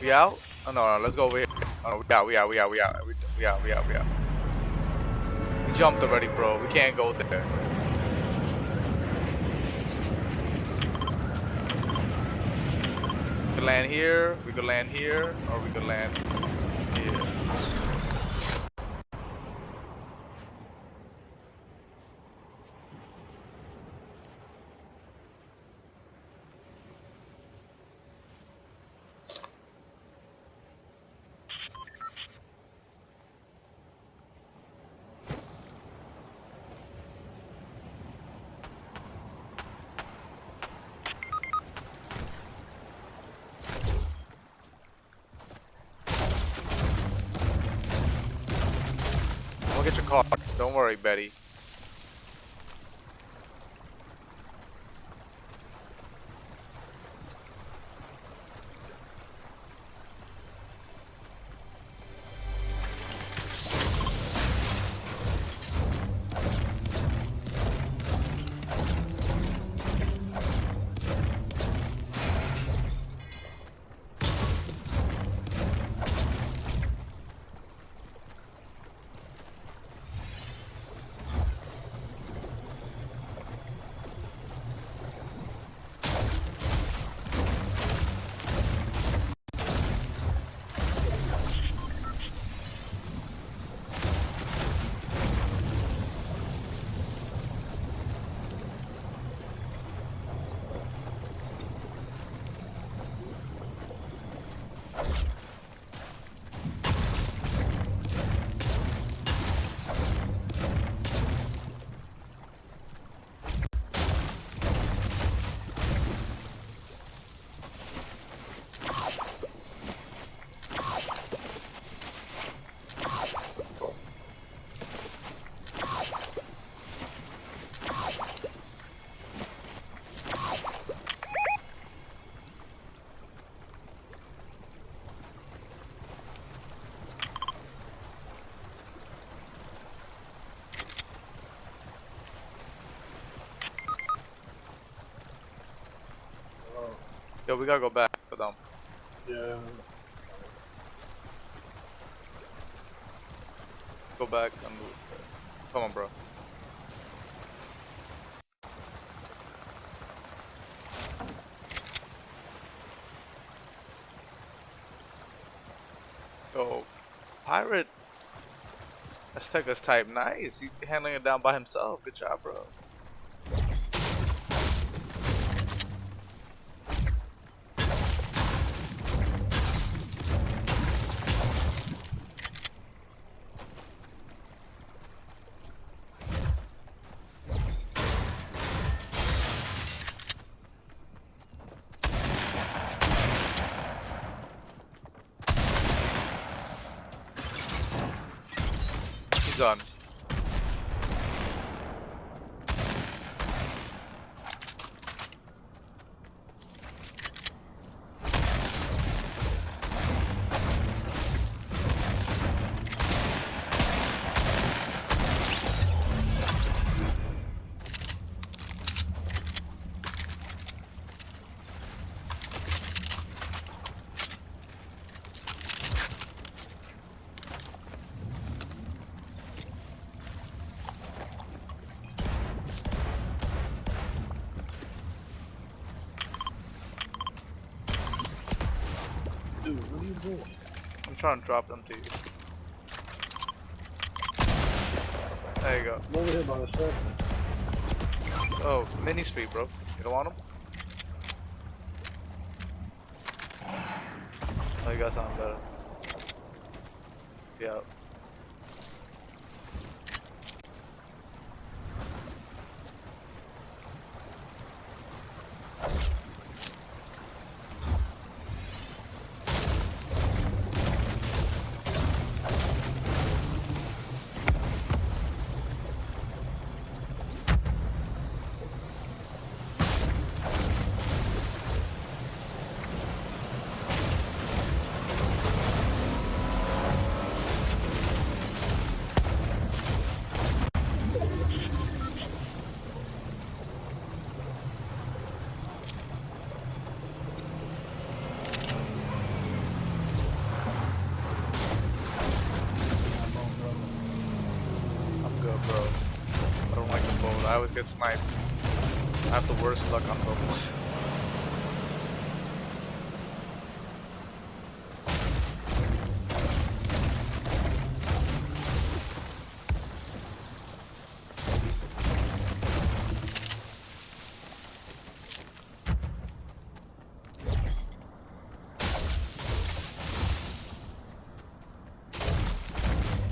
We out? Oh no, let's go over here. Oh, we out. We jumped already, bro. We can't go there. We could land here, or we could land here. Go get your car. Don't worry, Betty. Yo, we gotta go back for them. Yeah. Go back and come on, bro. Yo, pirate. Azteca's type. Nice. He's handling it down by himself. Good job, bro. He's done. Dude, what are you doing? I'm trying to drop them to you. There you go. I'm over here by the circle. Oh, mini speed, bro. You don't want them? Oh, you got something better. Yeah. I'm good, bro. I don't like the boat. I always get sniped. I have the worst luck on boats.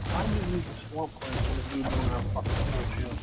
Why do you use the swamp claim when the dude doing that fucking full shield?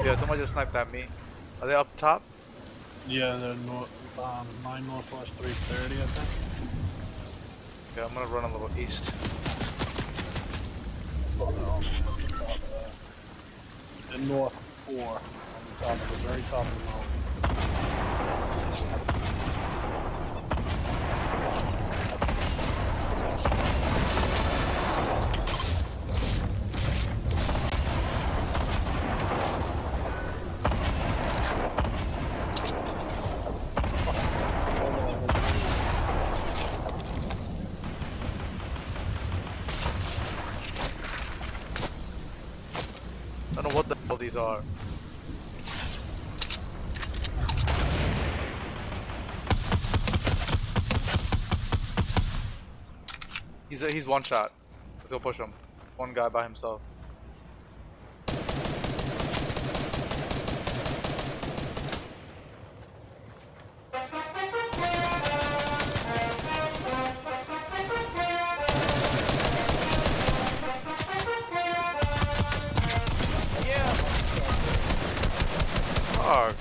Yeah, somebody just sniped at me. Are they up top? Yeah, they're 9 northwest 330, I think. Yeah, I'm gonna run a little east. Oh, no, on top of that. And north 4, on the top of the very top of the mountain. I don't know what the hell these are. He's one shot. Let's go push him. One guy by himself. Fuck.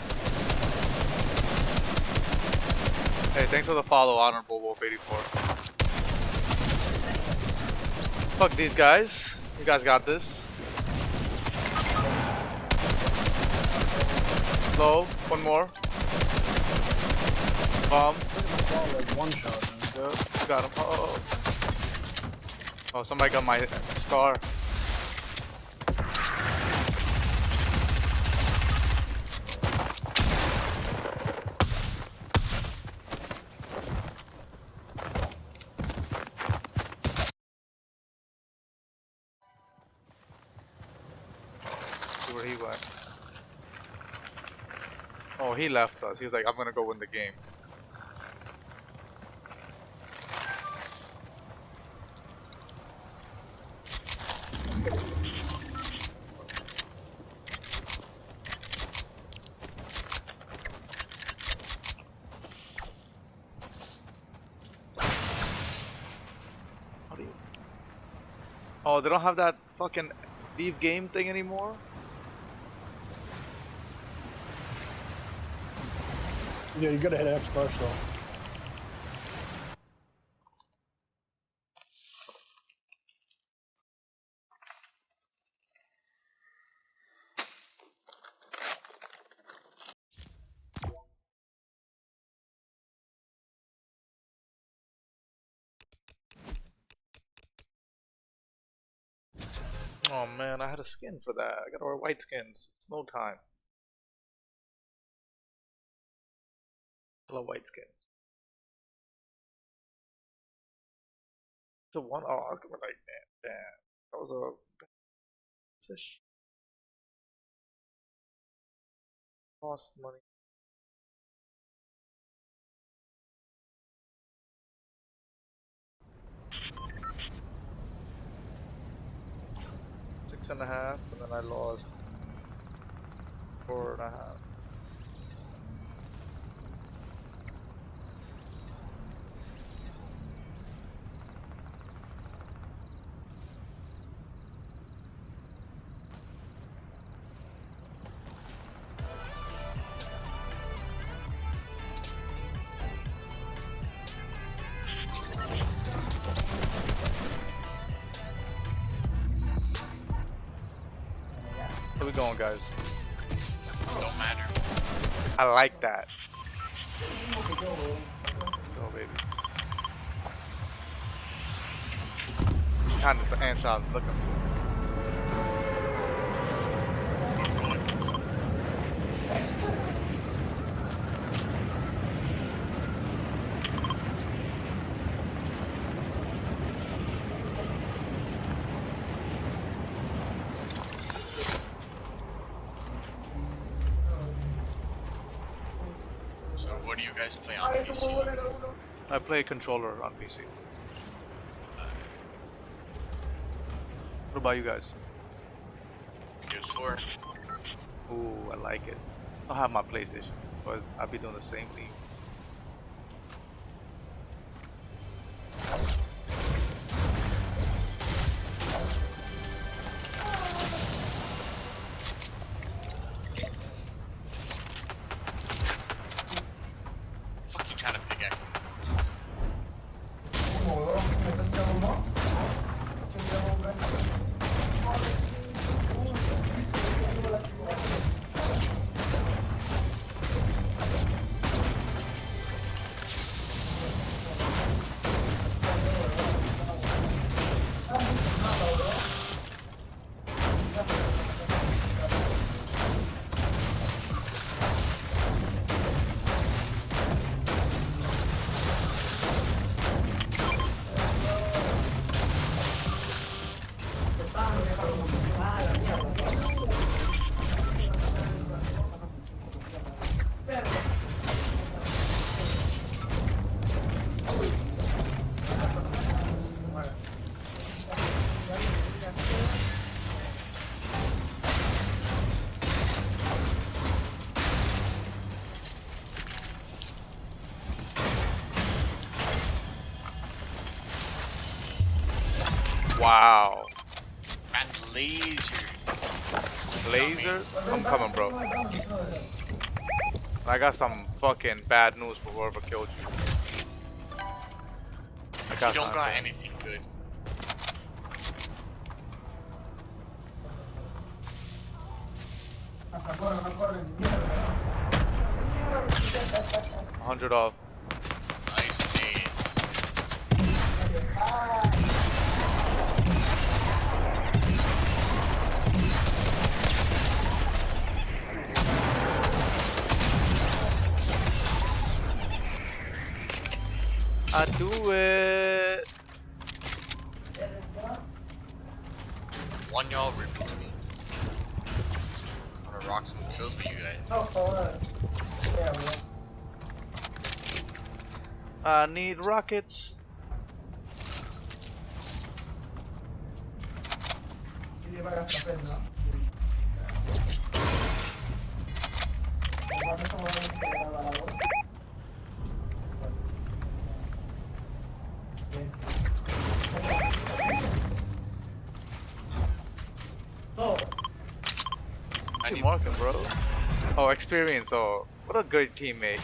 Hey, thanks for the follow, Honorable Wolf 84. Fuck these guys. You guys got this. Low. One more. Bomb. Like one shot, man. Yep, got him. Oh. Oh, somebody got my scar. See where he went. Oh, he left us. He was like, I'm gonna go win the game. How do you... Oh, they don't have that fucking leave game thing anymore? Yeah, you gotta hit X first, though. Oh man, I had a skin for that. I gotta wear white skins. It's no time. I love white skins. It's a one. Oh, I was gonna be like, damn. That was a. Ish. Lost money. Six and a half, and then I lost 4.5. Where we going, guys? Don't matter. I like that. Let's go, baby. Kind of the answer I'm looking for. So what do you guys play on PC? I play controller on PC. What about you guys? PS4. Ooh, I like it. I don't have my PlayStation, but I'll be doing the same thing. Wow. And laser. Laser? I'm coming, bro. I got some fucking bad news for whoever killed you. I You got don't time got for it. anything good. $100 off. Nice name. I do it. One y'all remove me. I'm gonna rock some kills for you guys. I need rockets. I Keep need marking, bro. Oh, experience. Oh, what a great teammate.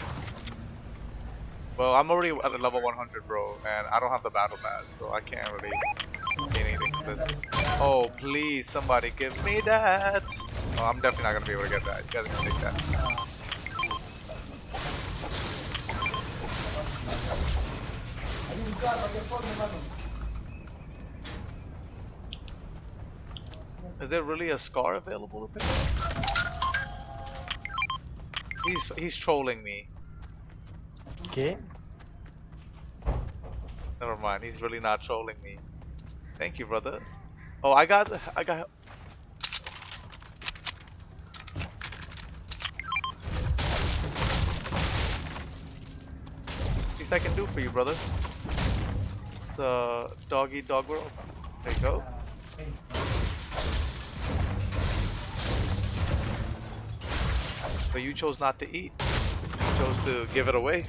Well, I'm already at level 100, bro, and I don't have the battle pass, so I can't really gain anything from this. Oh, please, somebody give me that. Oh, I'm definitely not gonna be able to get that. You guys can take that. Is there really a scar available to pick up? He's trolling me. Okay. Never mind. He's really not trolling me. Thank you, brother. Oh, I got. Least I can do for you, brother. It's a dog eat dog world. There you go. But you chose not to eat. You chose to give it away.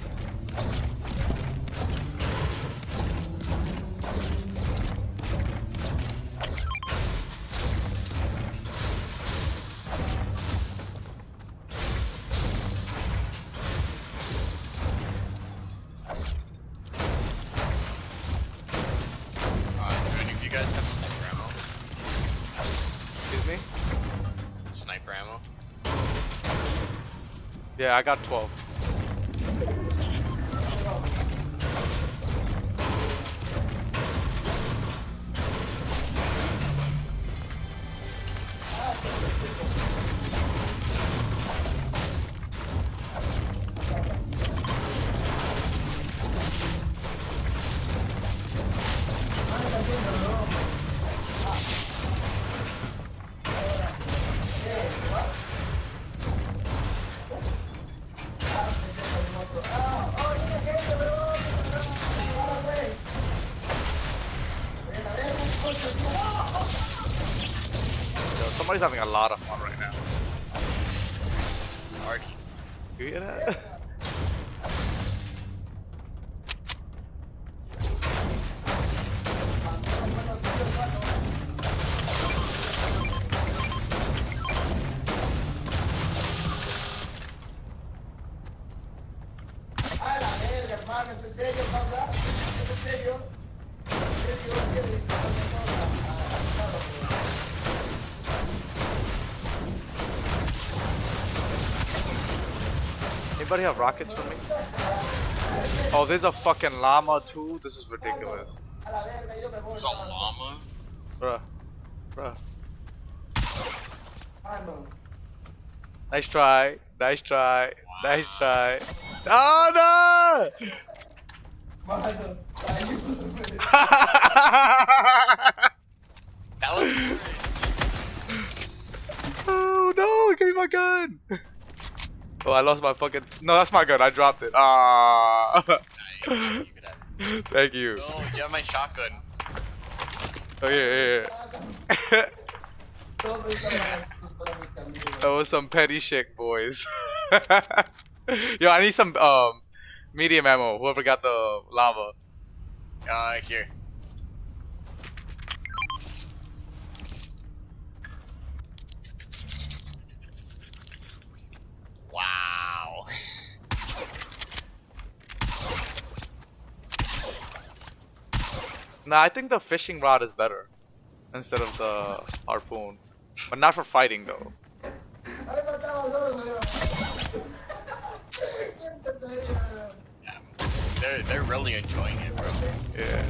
do any of you guys have sniper ammo? Excuse me? Sniper ammo? Yeah, I got 12. Yo, somebody's having a lot of fun right now. Party. You hear that? Anybody have rockets for me? Oh, there's a fucking llama too? This is ridiculous. There's a llama? Bruh. Bruh. Nice try. Nice try. Nice try. Oh no! That was good. Oh no! Give me my gun! Oh, I lost my fucking. No, that's my gun. I dropped it. Ah. Nah, you could have it. Thank you. No, you have my shotgun. Oh yeah. That was some petty shit, boys. Yo, I need some medium ammo. Whoever got the lava. Here. Nah, I think the fishing rod is better instead of the harpoon, but not for fighting though. They're really enjoying it, bro. Yeah.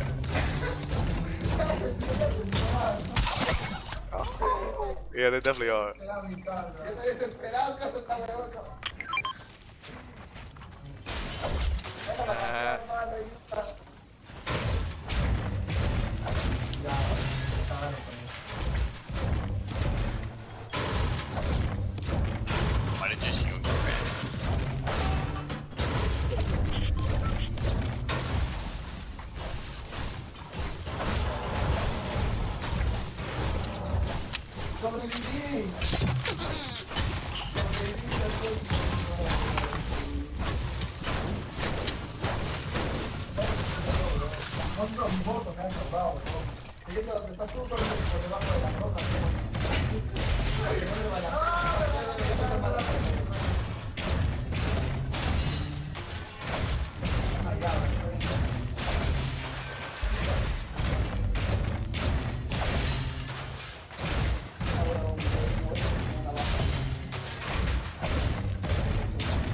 Yeah, they definitely are. Uh, Why did just you and your friend?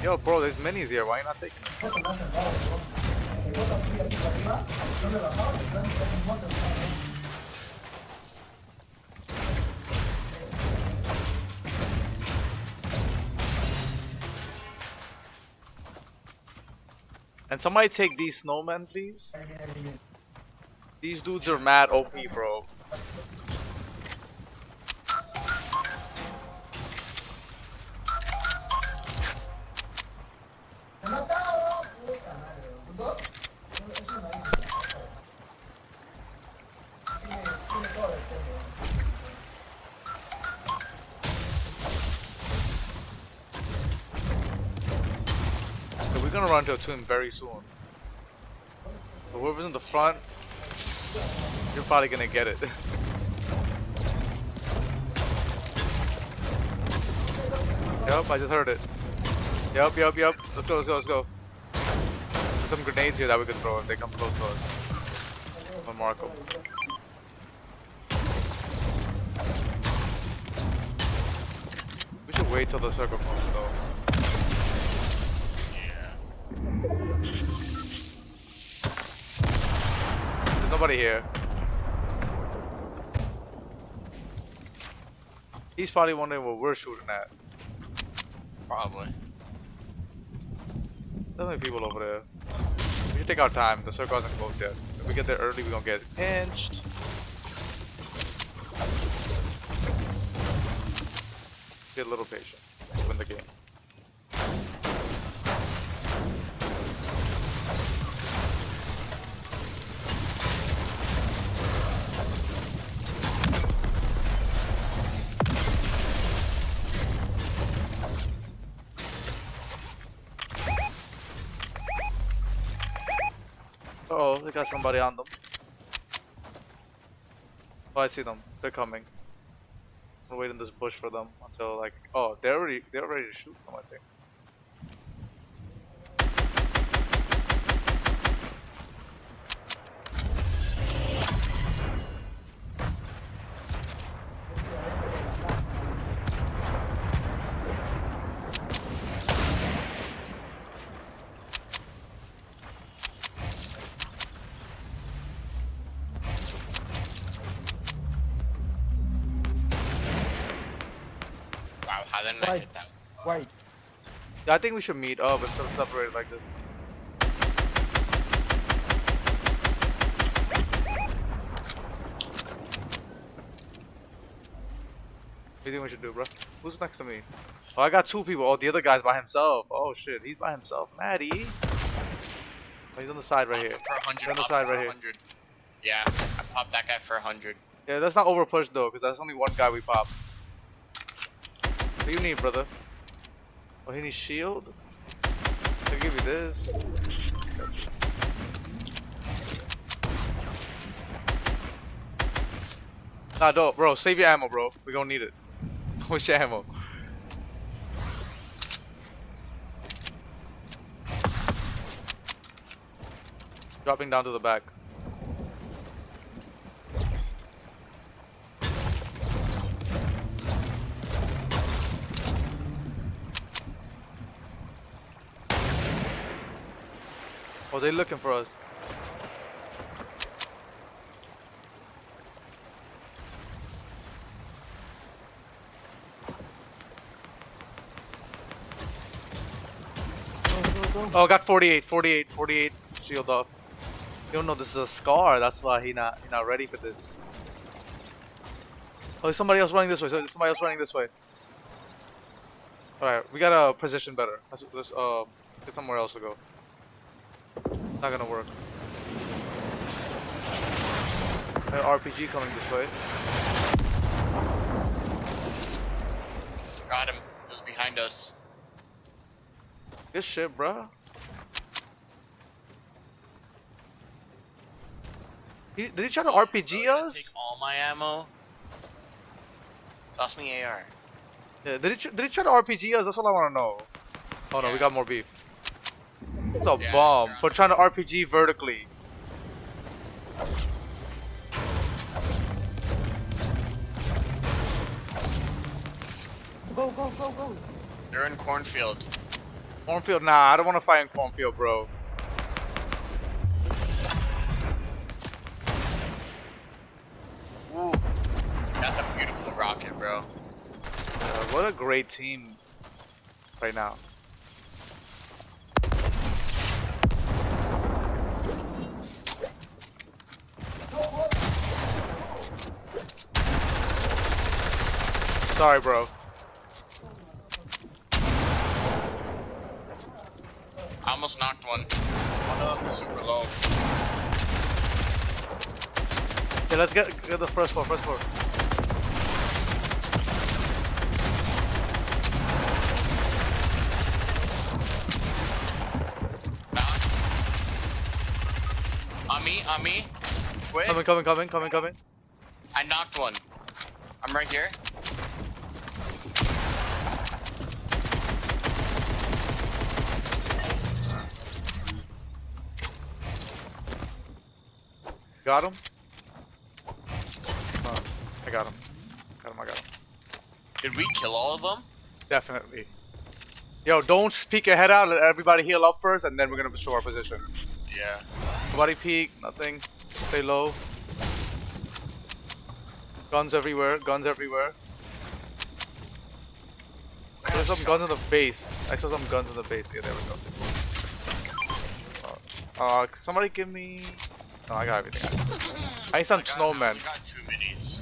Yo, bro, there's minis here. Why are you not taking them? And somebody take these snowmen, please. These dudes are mad OP, bro. So we're gonna run to a tomb very soon. So whoever's in the front, you're probably gonna get it. Yup, I just heard it. Yup. Let's go. There's some grenades here that we can throw if they come close to us. I'll mark them. We should wait till the circle comes though. There's nobody here. He's probably wondering what we're shooting at. Probably. There's many people over there. We should take our time. The circle hasn't closed yet. If we get there early, we're gonna get pinched. Be a little patient. Win the game. Uh oh, they got somebody on them. Oh, I see them. They're coming. I'm gonna wait in this bush for them until like, oh, they're ready to shoot them, I think. Wow, how did I Right. hit that? Wait. Yeah, I think we should meet up instead of separated like this. What do you think we should do, bro? Who's next to me? Oh, I got two people. Oh, the other guy's by himself. Oh shit, he's by himself. Maddie. Oh, he's on the side right here. For 100. He's on the up side for right here. 100. Yeah, I popped that guy for 100. Yeah, let's not over push though, because that's only one guy we pop. What do you need, brother? Oh, he needs shield? I'll give you this. Nah, don't, bro. Save your ammo, bro. We gonna need it. What's your ammo? Dropping down to the back. Oh, they looking for us. Oh, got 48, 48, 48. Shield off. You don't know this is a scar. That's why he not ready for this. Oh, there's somebody else running this way. So there's somebody else running this way. All right, we gotta position better. Let's get somewhere else to go. Not gonna work. An RPG coming this way. Got him. He was behind us. Good shit, bruh. Did he try to RPG us? Take all my ammo. Toss me AR. Yeah, did he try to RPG us? That's all I want to know. Oh no, we got more beef. It's a bomb for trying to RPG vertically. Go, go, go, go. They're in cornfield. Cornfield? Nah, I don't want to fight in cornfield, bro. Ooh. That's a beautiful rocket, bro. What a great team right now. Sorry, bro. I almost knocked one. One of them is super low. Yeah, let's get the first floor, first floor. Knock. On me. Wait. Coming. I knocked one. I'm right here. Got him? I got him. I got him. Did we kill all of them? Definitely. Yo, don't peek your head out. Let everybody heal up first, and then we're gonna show our position. Yeah. Nobody peek, nothing. Stay low. Guns everywhere. There's some guns in the base. I saw some guns in the base. Yeah, there we go. Somebody give me... No, I got everything. I need some snowmen. I only got 2 minis.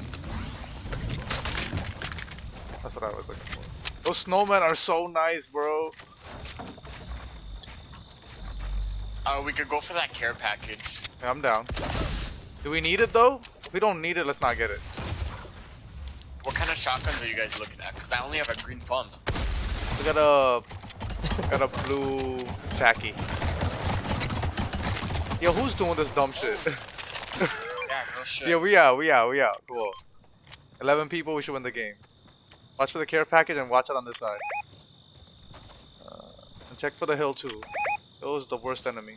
That's what I was looking for. Those snowmen are so nice, bro. We could go for that care package. Yeah, I'm down. Do we need it though? If we don't need it, let's not get it. What kind of shotguns are you guys looking at? Because I only have a green pump. We got a blue tacky. Yo, who's doing this dumb shit? Yeah, no shit. Yeah, we out. Cool. 11 people, we should win the game. Watch for the care package and watch it on this side. And check for the hill too. Hill is the worst enemy.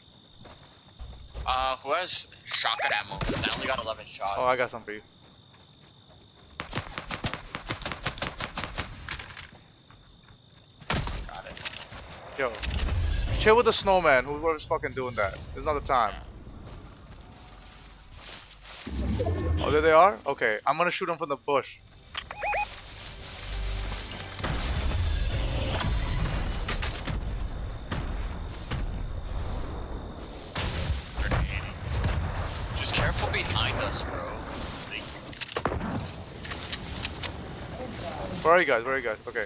Who has shotgun ammo? I only got 11 shots. Oh, I got some for you. Got it. Yo, chill with the snowman. Whoever's fucking doing that. There's not the time. Oh, there they are? Okay, I'm gonna shoot them from the bush. Just careful behind us, bro. Where are you guys? Okay.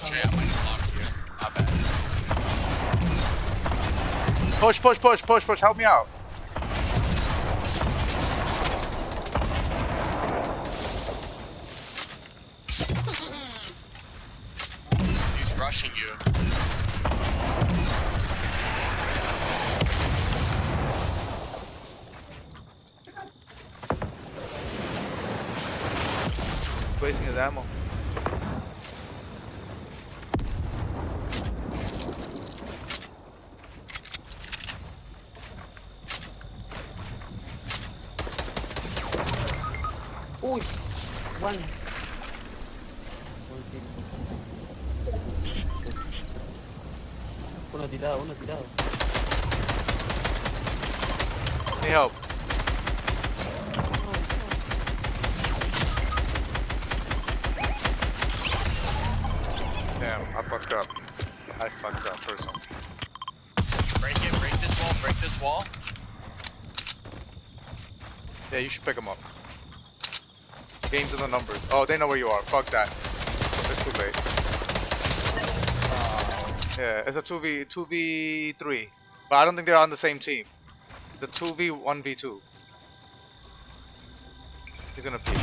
Shit, I might have locked you. My bad. Push. Help me out. He's rushing you. Wasting his ammo. Uy, run. Uno tirado, uno tirado. Need help. Damn, I fucked up. I fucked up personally. Break it, break this wall, break this wall. Yeah, you should pick them up. Games in the numbers. Oh, they know where you are. Fuck that. It's too late. Yeah, it's a 2v3. But I don't think they're on the same team. The 2v1v2. He's gonna peek.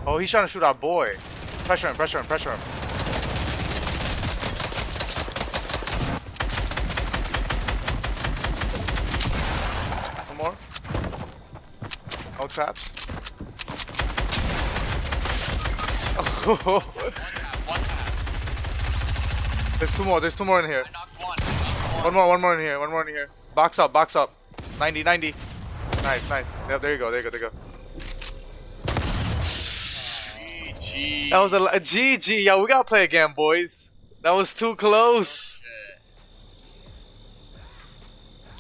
Oh, he's trying to shoot our boy. Pressure him, pressure him, pressure him. One more. No traps. One tap. There's two more in here. I knocked one. I knocked one. One more in here, one more in here. Box up, box up. 90, 90. Nice, nice. Yep, there you go, there you go, there you go. GG. That was a GG. Yo, we gotta play again, boys. That was too close. Shit.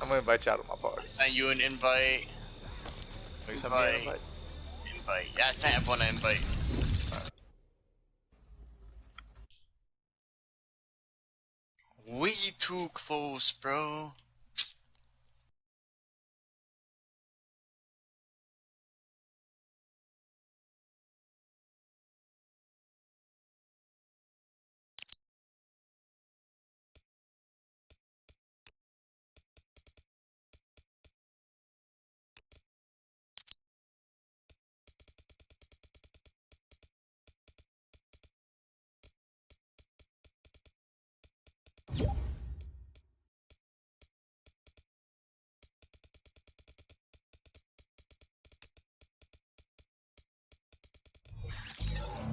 I'm gonna invite you out of my party. Send you an invite. You send me an invite? Invite. Yeah, I sent everyone an invite. We too close, bro.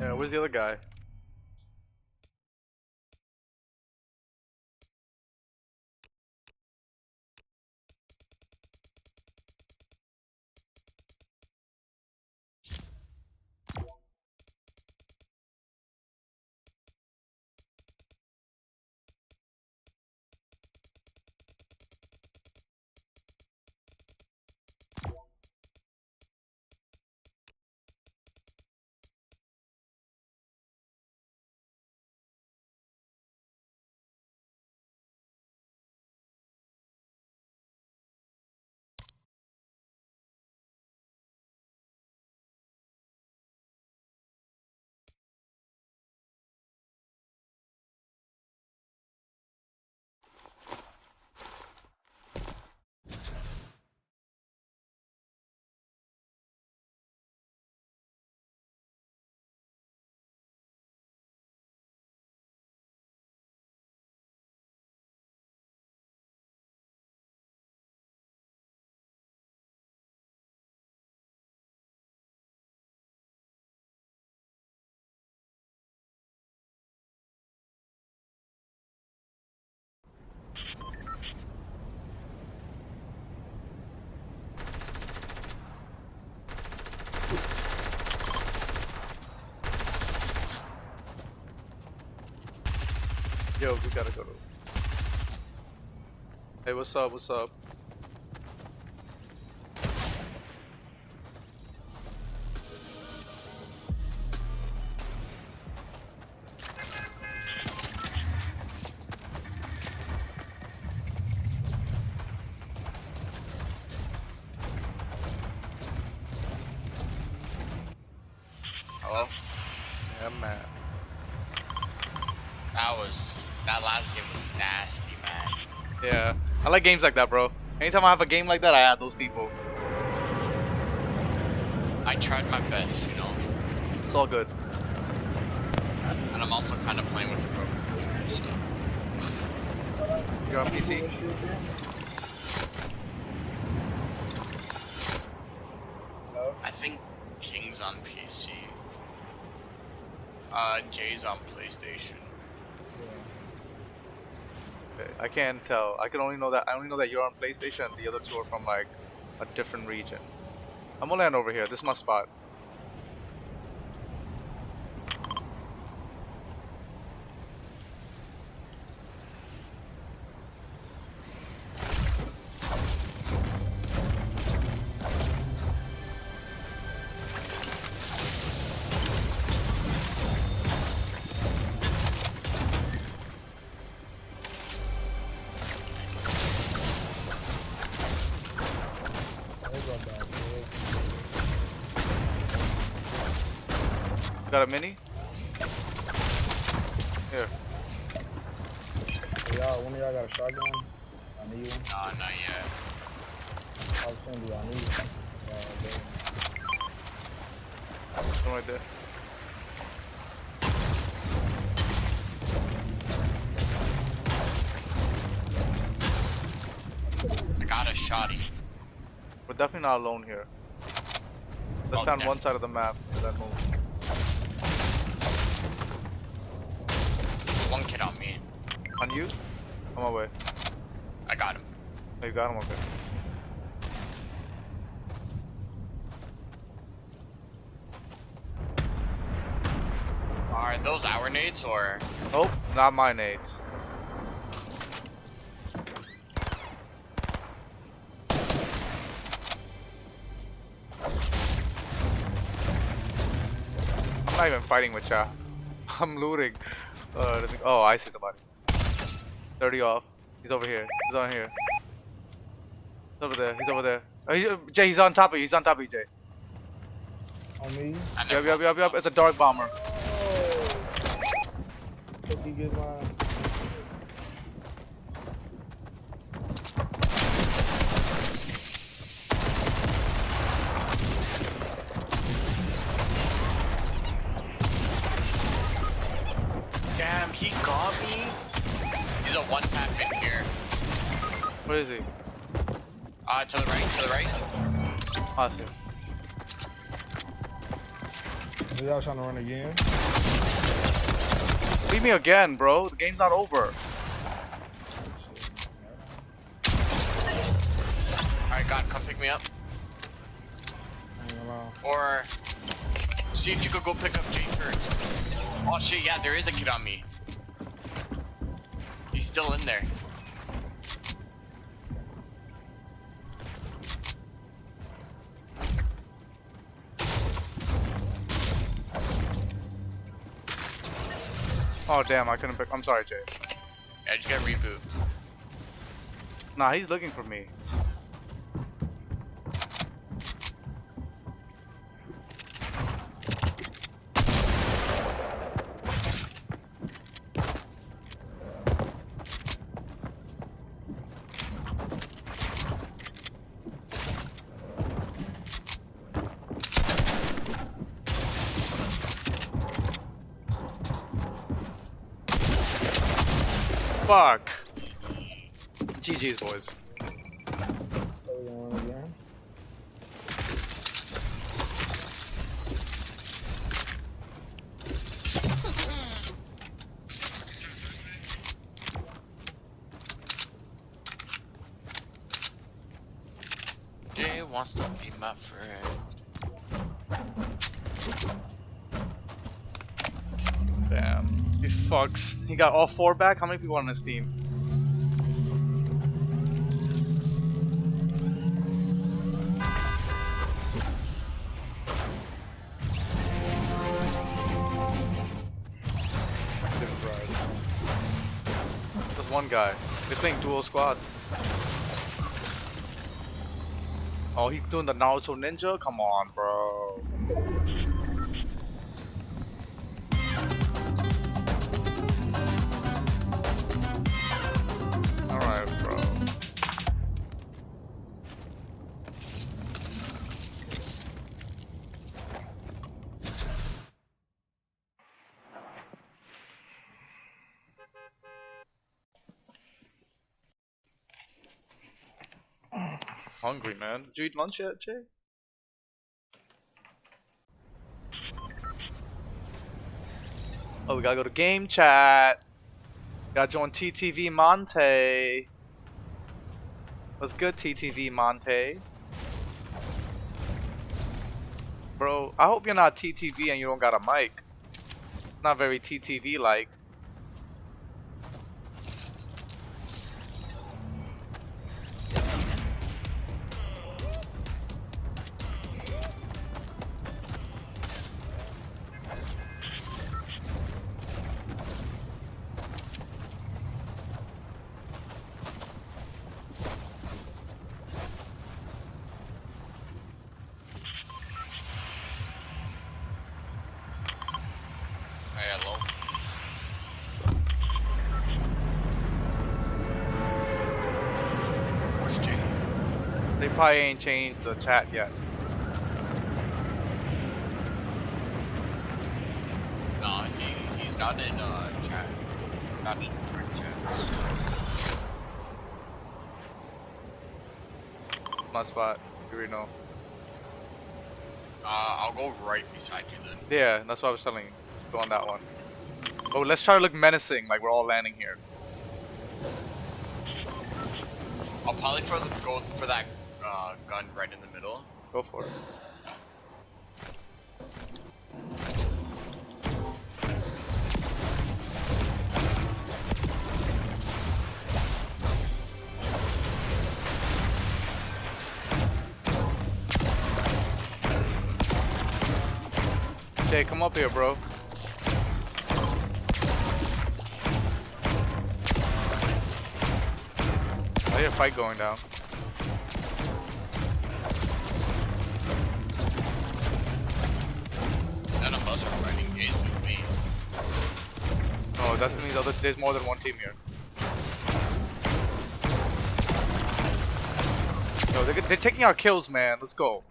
Yeah, where's the other guy? Yo, we gotta go to. Hey, what's up? What's up? Hello? Yeah, man. That last game was nasty, man. Yeah, I like games like that, bro. Anytime I have a game like that, I add those people. I tried my best, you know? It's all good. And I'm also kind of playing with a broken computer, so. You're on PC? I think King's on PC. Jay's on PlayStation. Okay, I can't tell. I only know that you're on PlayStation and the other two are from like a different region. I'm gonna land over here. This is my spot. Got a mini? Here. Y'all, one of y'all got a shotgun? I need one. Nah, not yet. I was saying, do y'all need one? One right there. I got a shotty. We're definitely not alone here. Let's stand Okay. one side of the map and then move. One kid on me. On you? On my way. I got him. Oh, you got him? Okay. Are those our nades or? Nope, not my nades. I'm not even fighting with ya. I'm looting. Oh, I see somebody. 30 off. He's over here. He's on here. He's over there. He's over there. Jay, he's on top of you. He's on top of you, Jay. On me? Yup. It's a dark bomber. Oh! Hope you get mine. Damn, he got me. He's a one tap in here. Where is he? To the right, to the right. I see him. Are y'all trying to run again? Leave me again, bro. The game's not over. Alright, God, come pick me up. I ain't gonna lie. Or see if you could go pick up Jay first. Oh shit, yeah, there is a kid on me. He's still in there. Oh, damn. I couldn't pick. I'm sorry, Jay. Yeah, just gotta reboot. Nah, he's looking for me. Fuck. GG's, boys. So we gonna run again? Jay wants to be my friend. Damn. These fucks. He got all 4 back? How many people on his team? Just one guy. They're playing dual squads. Oh, he's doing the Naruto ninja? Come on, bro. Alright, bro. Hungry, man. Did you eat lunch yet, Jay? Oh, we gotta go to game chat. Gotta join TTV Monte. What's good, TTV Monte? Bro, I hope you're not TTV and you don't got a mic. Not very TTV like. probably ain't changed the chat yet. No, he's not in chat. Not in group chat. My spot. You already know. I'll go right beside you then. Yeah, that's what I was telling you. Go on that one. Oh, let's try to look menacing, like we're all landing here. I'll probably go for that gun right in the middle. Go for it. Okay, come up here, bro. I hear a fight going down. None of us are right engaged with me. Oh, that means there's more than one team here. Yo, they're taking our kills, man. Let's go.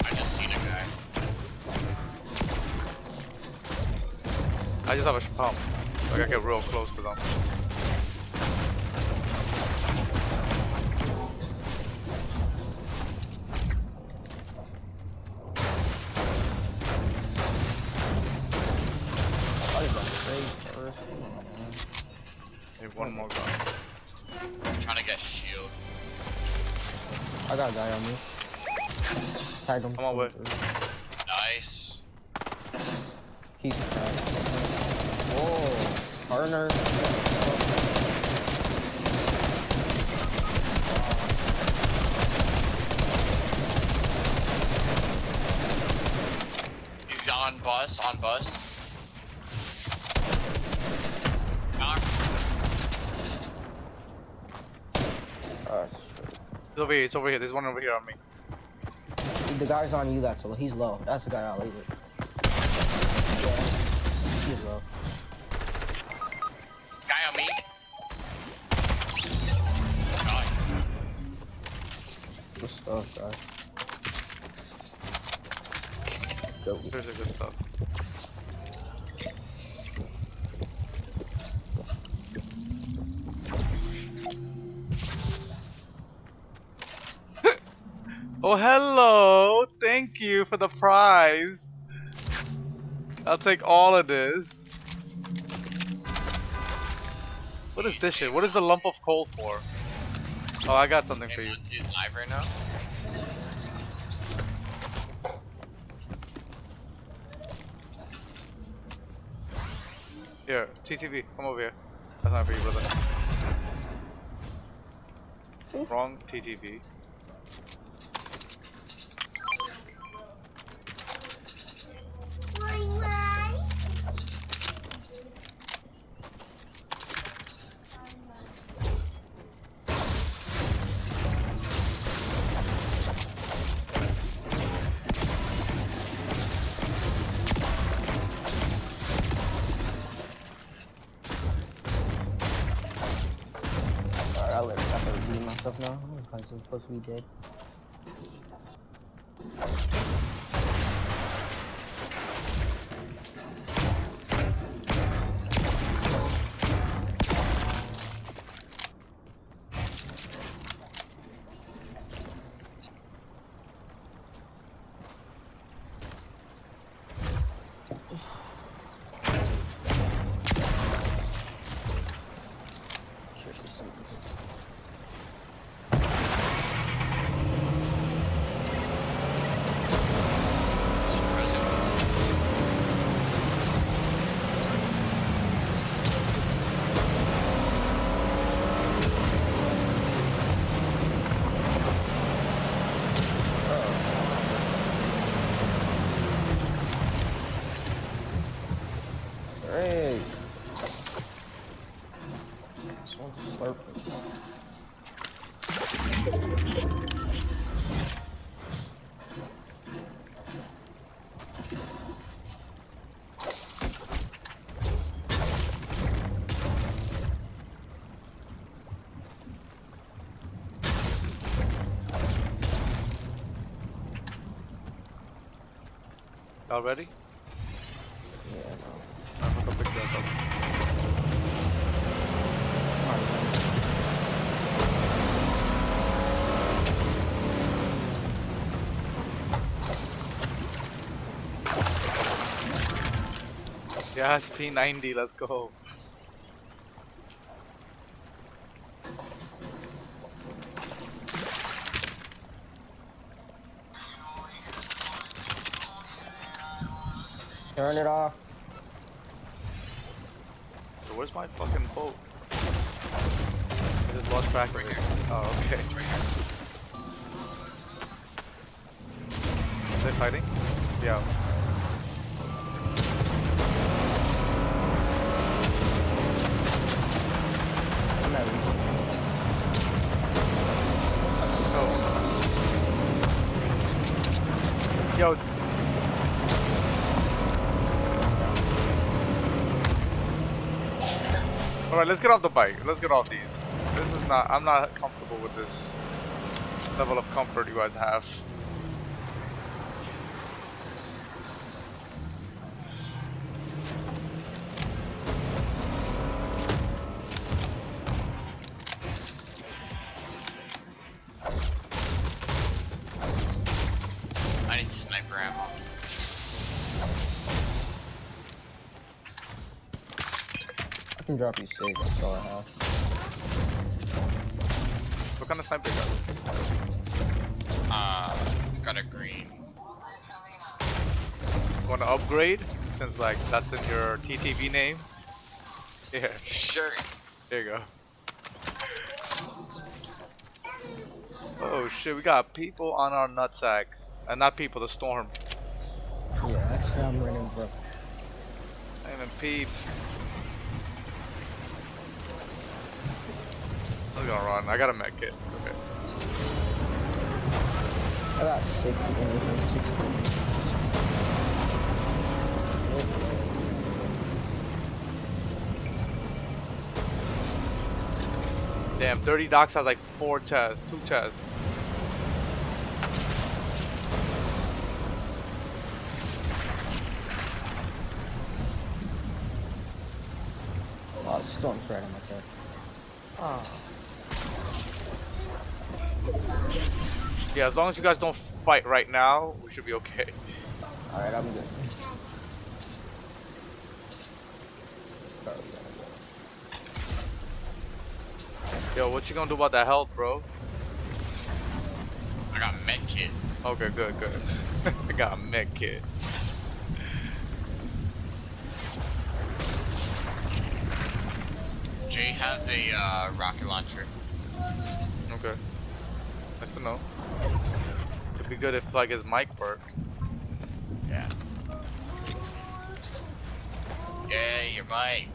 I just seen a guy. I just have a pump. I gotta get real close to them. Hey, one more gun. I'm trying to get shield. I got a guy on me. Tag him. Come on, wait. Nice. He's tagged. Whoa, partner. He's on bus. Knock. It's over here. There's one over here on me. The guy's on you, that's he's low. That's the guy I'll leave it. Yeah, he's low. Guy on me. God. Good stuff, guys. Go. Here's the good stuff. Oh, hello! Thank you for the prize. I'll take all of this. What is this shit? What is the lump of coal for? Oh, I got something for you. He's live right now. Here, TTV, come over here. That's not for you, brother. Wrong TTV. Alright, I better redeem myself now. Because I'm supposed to be dead. Y'all ready? Yeah, no. I'm gonna go pick that up. Yes, P90, let's go. Turn it off. So where's my fucking boat? I just lost track of it. Oh, okay. Are they fighting? Yeah. I'm not reaching. Oh. Yo. Alright, let's get off the bike. Let's get off these. This is not, I'm not comfortable with this level of comfort you guys have. I need sniper ammo. I can drop you safe. That's all I have. What kind of sniper you got? Got a green. Want to upgrade? Since like that's in your TTV name. Yeah, Sure. there you go. Oh shit, we got people on our nutsack. Not people, the storm. Yeah, that's where I'm running, bro. I even peep. I'm gonna run. I got a med kit. It's okay. I got 60 anything, 60. Damn, 30 docks has like 4 chests, 2 chests. Oh, the storm's right on my head. Oh. Yeah, as long as you guys don't fight right now, we should be okay. Alright, I'm good. Yo, what you gonna do about that health, bro? I got a med kit. Okay, good, good. I got a med kit. Jay has a rocket launcher. Okay. Nice to know. It'd be good if like his mic worked. Yeah. Yeah, your mic.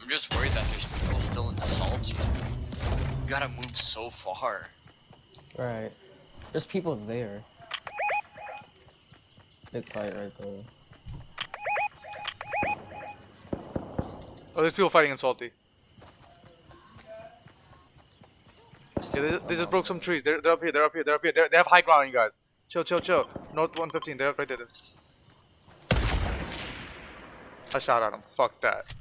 I'm just worried that there's people still in salty. You gotta move so far. Right. There's people there. Big fight right there. Oh, there's people fighting in salty. Yeah, they just broke some trees. They're up here. They're up here. They're up here. They have high ground on you guys. Chill, chill, chill. North 115. They're up right there. I shot at him. Fuck that.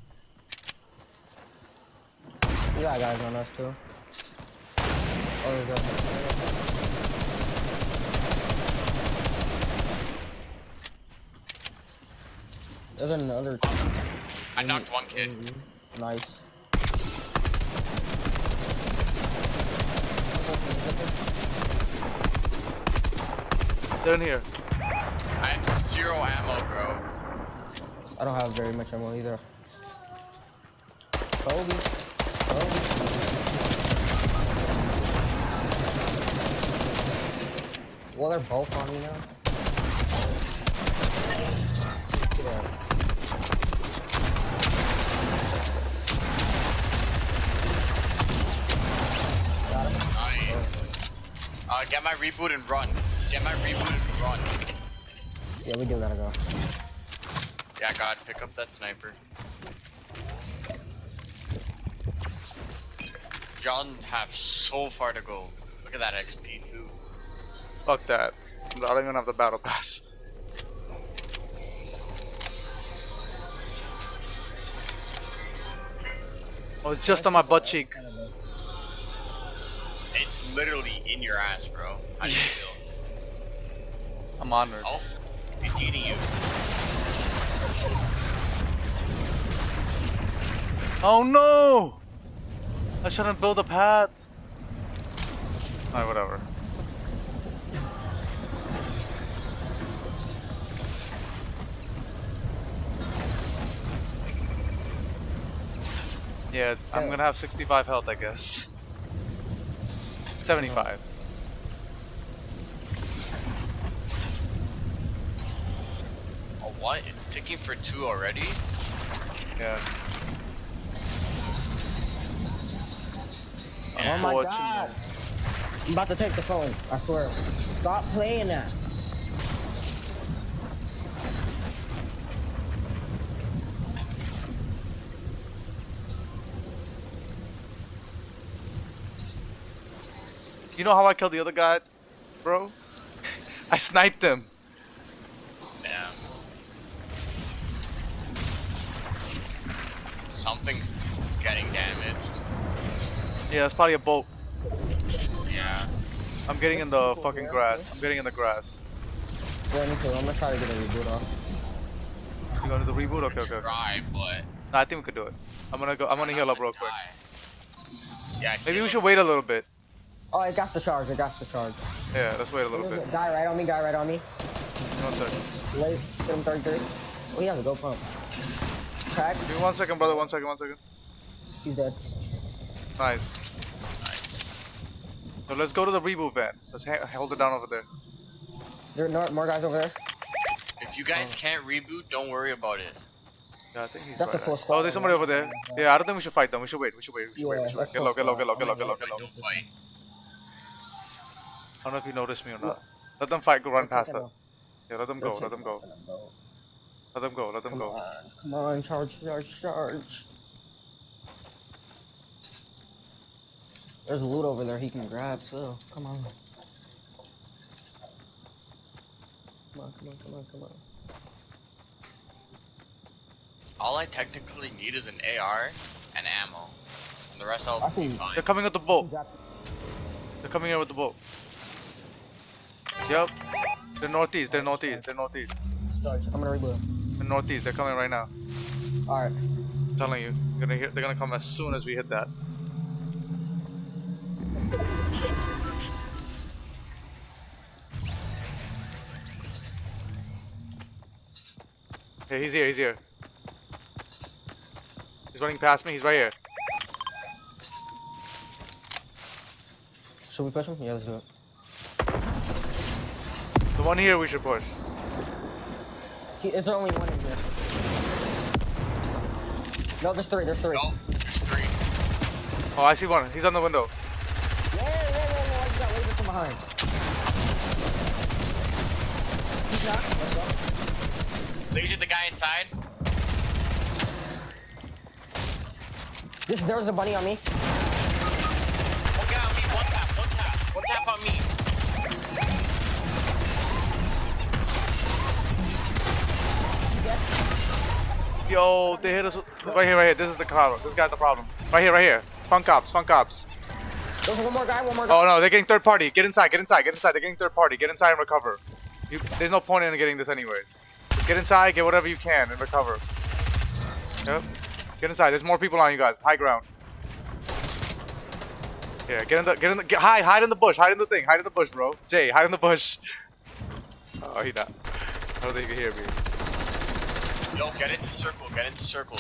You got guys on us too. Oh, there's guys. There's another. I knocked one kid. Nice. They're in here. I have 0 ammo, bro. I don't have very much ammo either. Kobe. Kobe. Well, they're both on me now. Yeah. Nice. Get my reboot and run. Get my reboot and run. Yeah, we do gotta go. Yeah, God, pick up that sniper. John have so far to go. Look at that XP too. Fuck that. I don't even have the battle pass. Oh, it's just on my butt cheek. It's literally in your ass, bro. How do you feel? I'm honored. Oh, it's eating you. Oh no! I shouldn't build a path. Alright, whatever. Yeah, I'm gonna have 65 health, I guess. 75. Oh, what? It's ticking for 2 already? Yeah. Oh my god! I'm about to take the phone, I swear. Stop playing that. You know how I killed the other guy, bro? I sniped him. Damn. Something's getting damaged. Yeah, it's probably a boat. Yeah. I'm getting in the fucking grass. I'm getting in the grass. Yeah, me too. I'm gonna try to get a reboot off. You gonna do the reboot? Okay, okay. Try, but Nah, I think we could do it. I'm gonna heal up real quick. Yeah. Maybe we should wait a little bit. Oh, it got the charge. It got the charge. Yeah, let's wait a little bit. Guy right on me. Guy right on me. 1 second. Late. Hit him 33. Oh, he has a go pump. Crack. Give me 1 second, brother. 1 second. 1 second. He's dead. Nice. So let's go to the reboot van. Let's hold it down over there. There are more guys over there. If you guys can't reboot, don't worry about it. Yeah, I think he's That's a right. full squad. Oh, there's somebody over there. Yeah, I don't think we should fight them. We should wait. We should wait. We should wait. Yeah, We should wait. let's Get low. Get low. Get low. Get low. Get low. Get low. Don't fight. I don't know if you noticed me or not. Let them fight. Go run past us. Yeah, let them go. Let them go. Let them go. Let them go. Come on, charge, charge, charge. There's loot over there he can grab too. Come on. Come on, come on, come on, come on. All I technically need is an AR and ammo. And the rest I'll be fine. They're coming with the boat. They're coming here with the boat. Yep. They're northeast. They're northeast. They're northeast. Charge. I'm gonna reboot. They're northeast. They're coming right now. Alright. I'm telling you. They're gonna come as soon as we hit that. Hey, he's here. He's here. He's running past me. He's right here. Should we push him? Yeah, let's do it. The one here we should push. Is there only one in here? No, there's three. There's three. No, there's 3. Oh, I see one. He's on the window. Whoa, whoa, whoa, whoa! I just got laser from behind. He's not. Let's go. Laser the guy inside. There was a bunny on me. One guy on me. One tap. One tap. One tap on me. Yo, they hit us right here, right here. This is the problem. This guy's the problem. Right here, right here. Fun cops, fun cops. There's one more guy. One more guy. Oh no, they're getting third party. Get inside, get inside, get inside. They're getting third party. Get inside and recover. There's no point in getting this anyway. Just get inside, get whatever you can, and recover. Yep. Get inside. There's more people on you guys. High ground. Yeah, hide in the bush. Hide in the thing. Hide in the bush, bro. Jay, hide in the bush. Oh, he not. I don't think he can hear me. Yo, get into circle. Get into circle.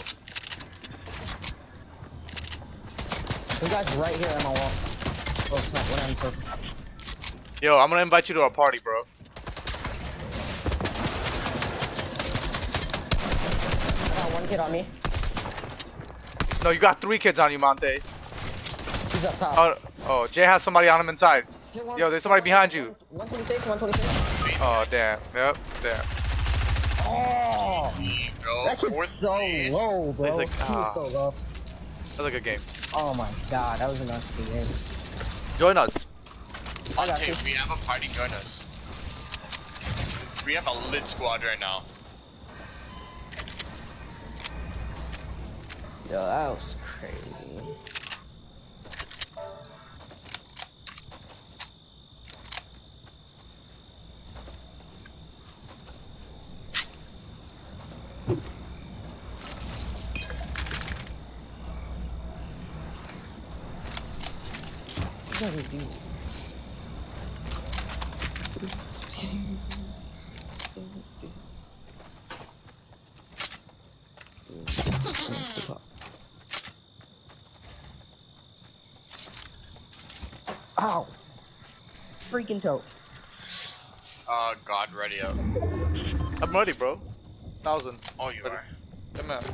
This guy's right here on my wall. Oh snap! What happened? Yo, I'm gonna invite you to our party, bro. I got one kid on me. No, you got 3 kids on you, Monte. He's up top. Oh, Jay has somebody on him inside. Yo, there's somebody behind you. 126, 126. Oh, damn. Yep, damn. Oh, Bro, that kid's so low, bro. He's like, He was so low. That was a good game. Oh my god, that was a nice game. Join us. I got Hey, you. we have a party, join us. We have a lit squad right now. Yo, that was crazy. What does he do? Ow! Freaking toe. God, ready up. I'm ready, bro. 1,000. Oh, you Ready. are. Come on.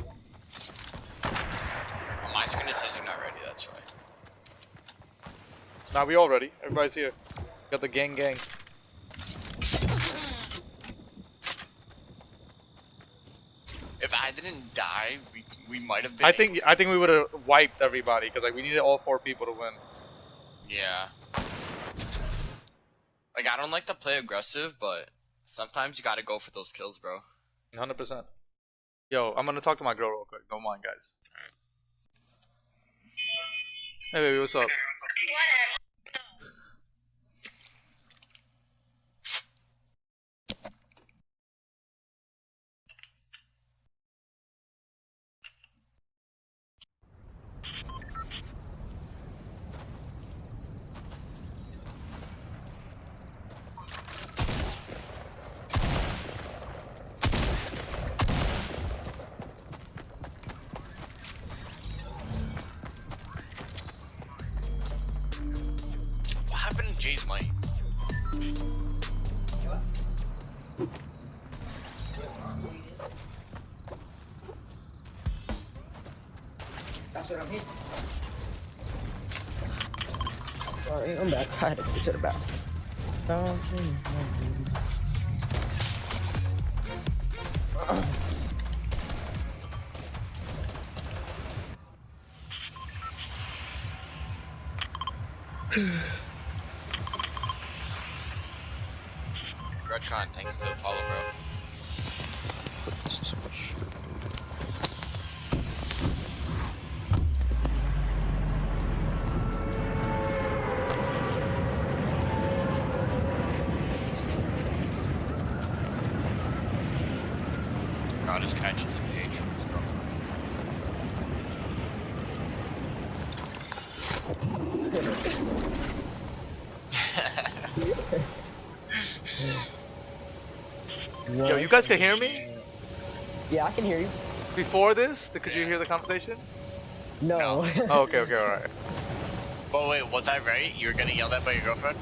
On my screen it says you're not ready, that's why. Now we all ready. Everybody's here. Got the gang. If I didn't die, we might have been. I think we would have wiped everybody because like we needed all 4 people to win. Yeah. Like, I don't like to play aggressive, but sometimes you gotta go for those kills, bro. 100%. Yo, I'm gonna talk to my girl real quick. Don't mind, guys. Hey, baby, what's up? Whatever. What happened to Jay's mic? That's what I'm hitting. Sorry, I'm back. I had to go to the bathroom. Retron, thank you for the follow, bro. God is catching the page, bro. Yo, you guys can hear me? Yeah, I can hear you. Before this, could you hear the conversation? No. Oh, okay, alright. Oh wait, was I right? You were getting yelled at by your girlfriend?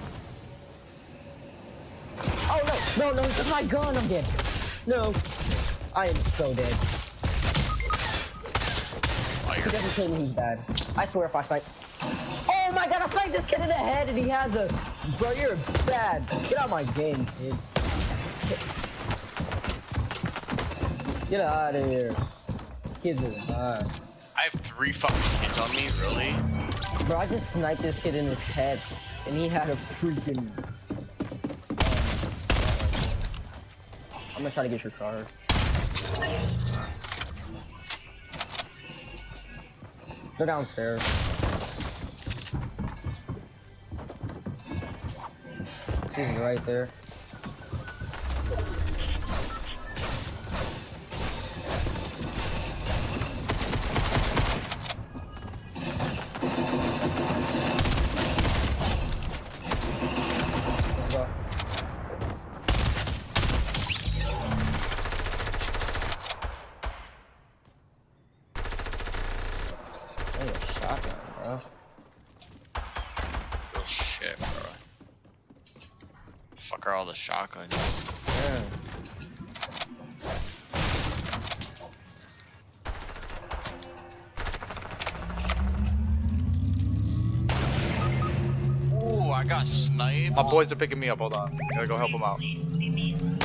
Oh no, it's my gun again. No. I am so dead. Oh, He you're doesn't kill me, he's bad. I swear if I fight. Oh my god, I sniped this kid in the head and he has a. Bro, you're bad. Get out of my game, kid. Get out of here. Kids are bad. I have 3 fucking kids on me, really? Bro, I just sniped this kid in his head and he had a freaking. I'm gonna try to get your card. They're downstairs. She's right there. Go. Hey, a shotgun, bro. Oh shit, bro. Fuck are all the shotguns? Yeah. Ooh, I got sniped. My boys are picking me up, hold on. Gotta go help them out. What do you mean?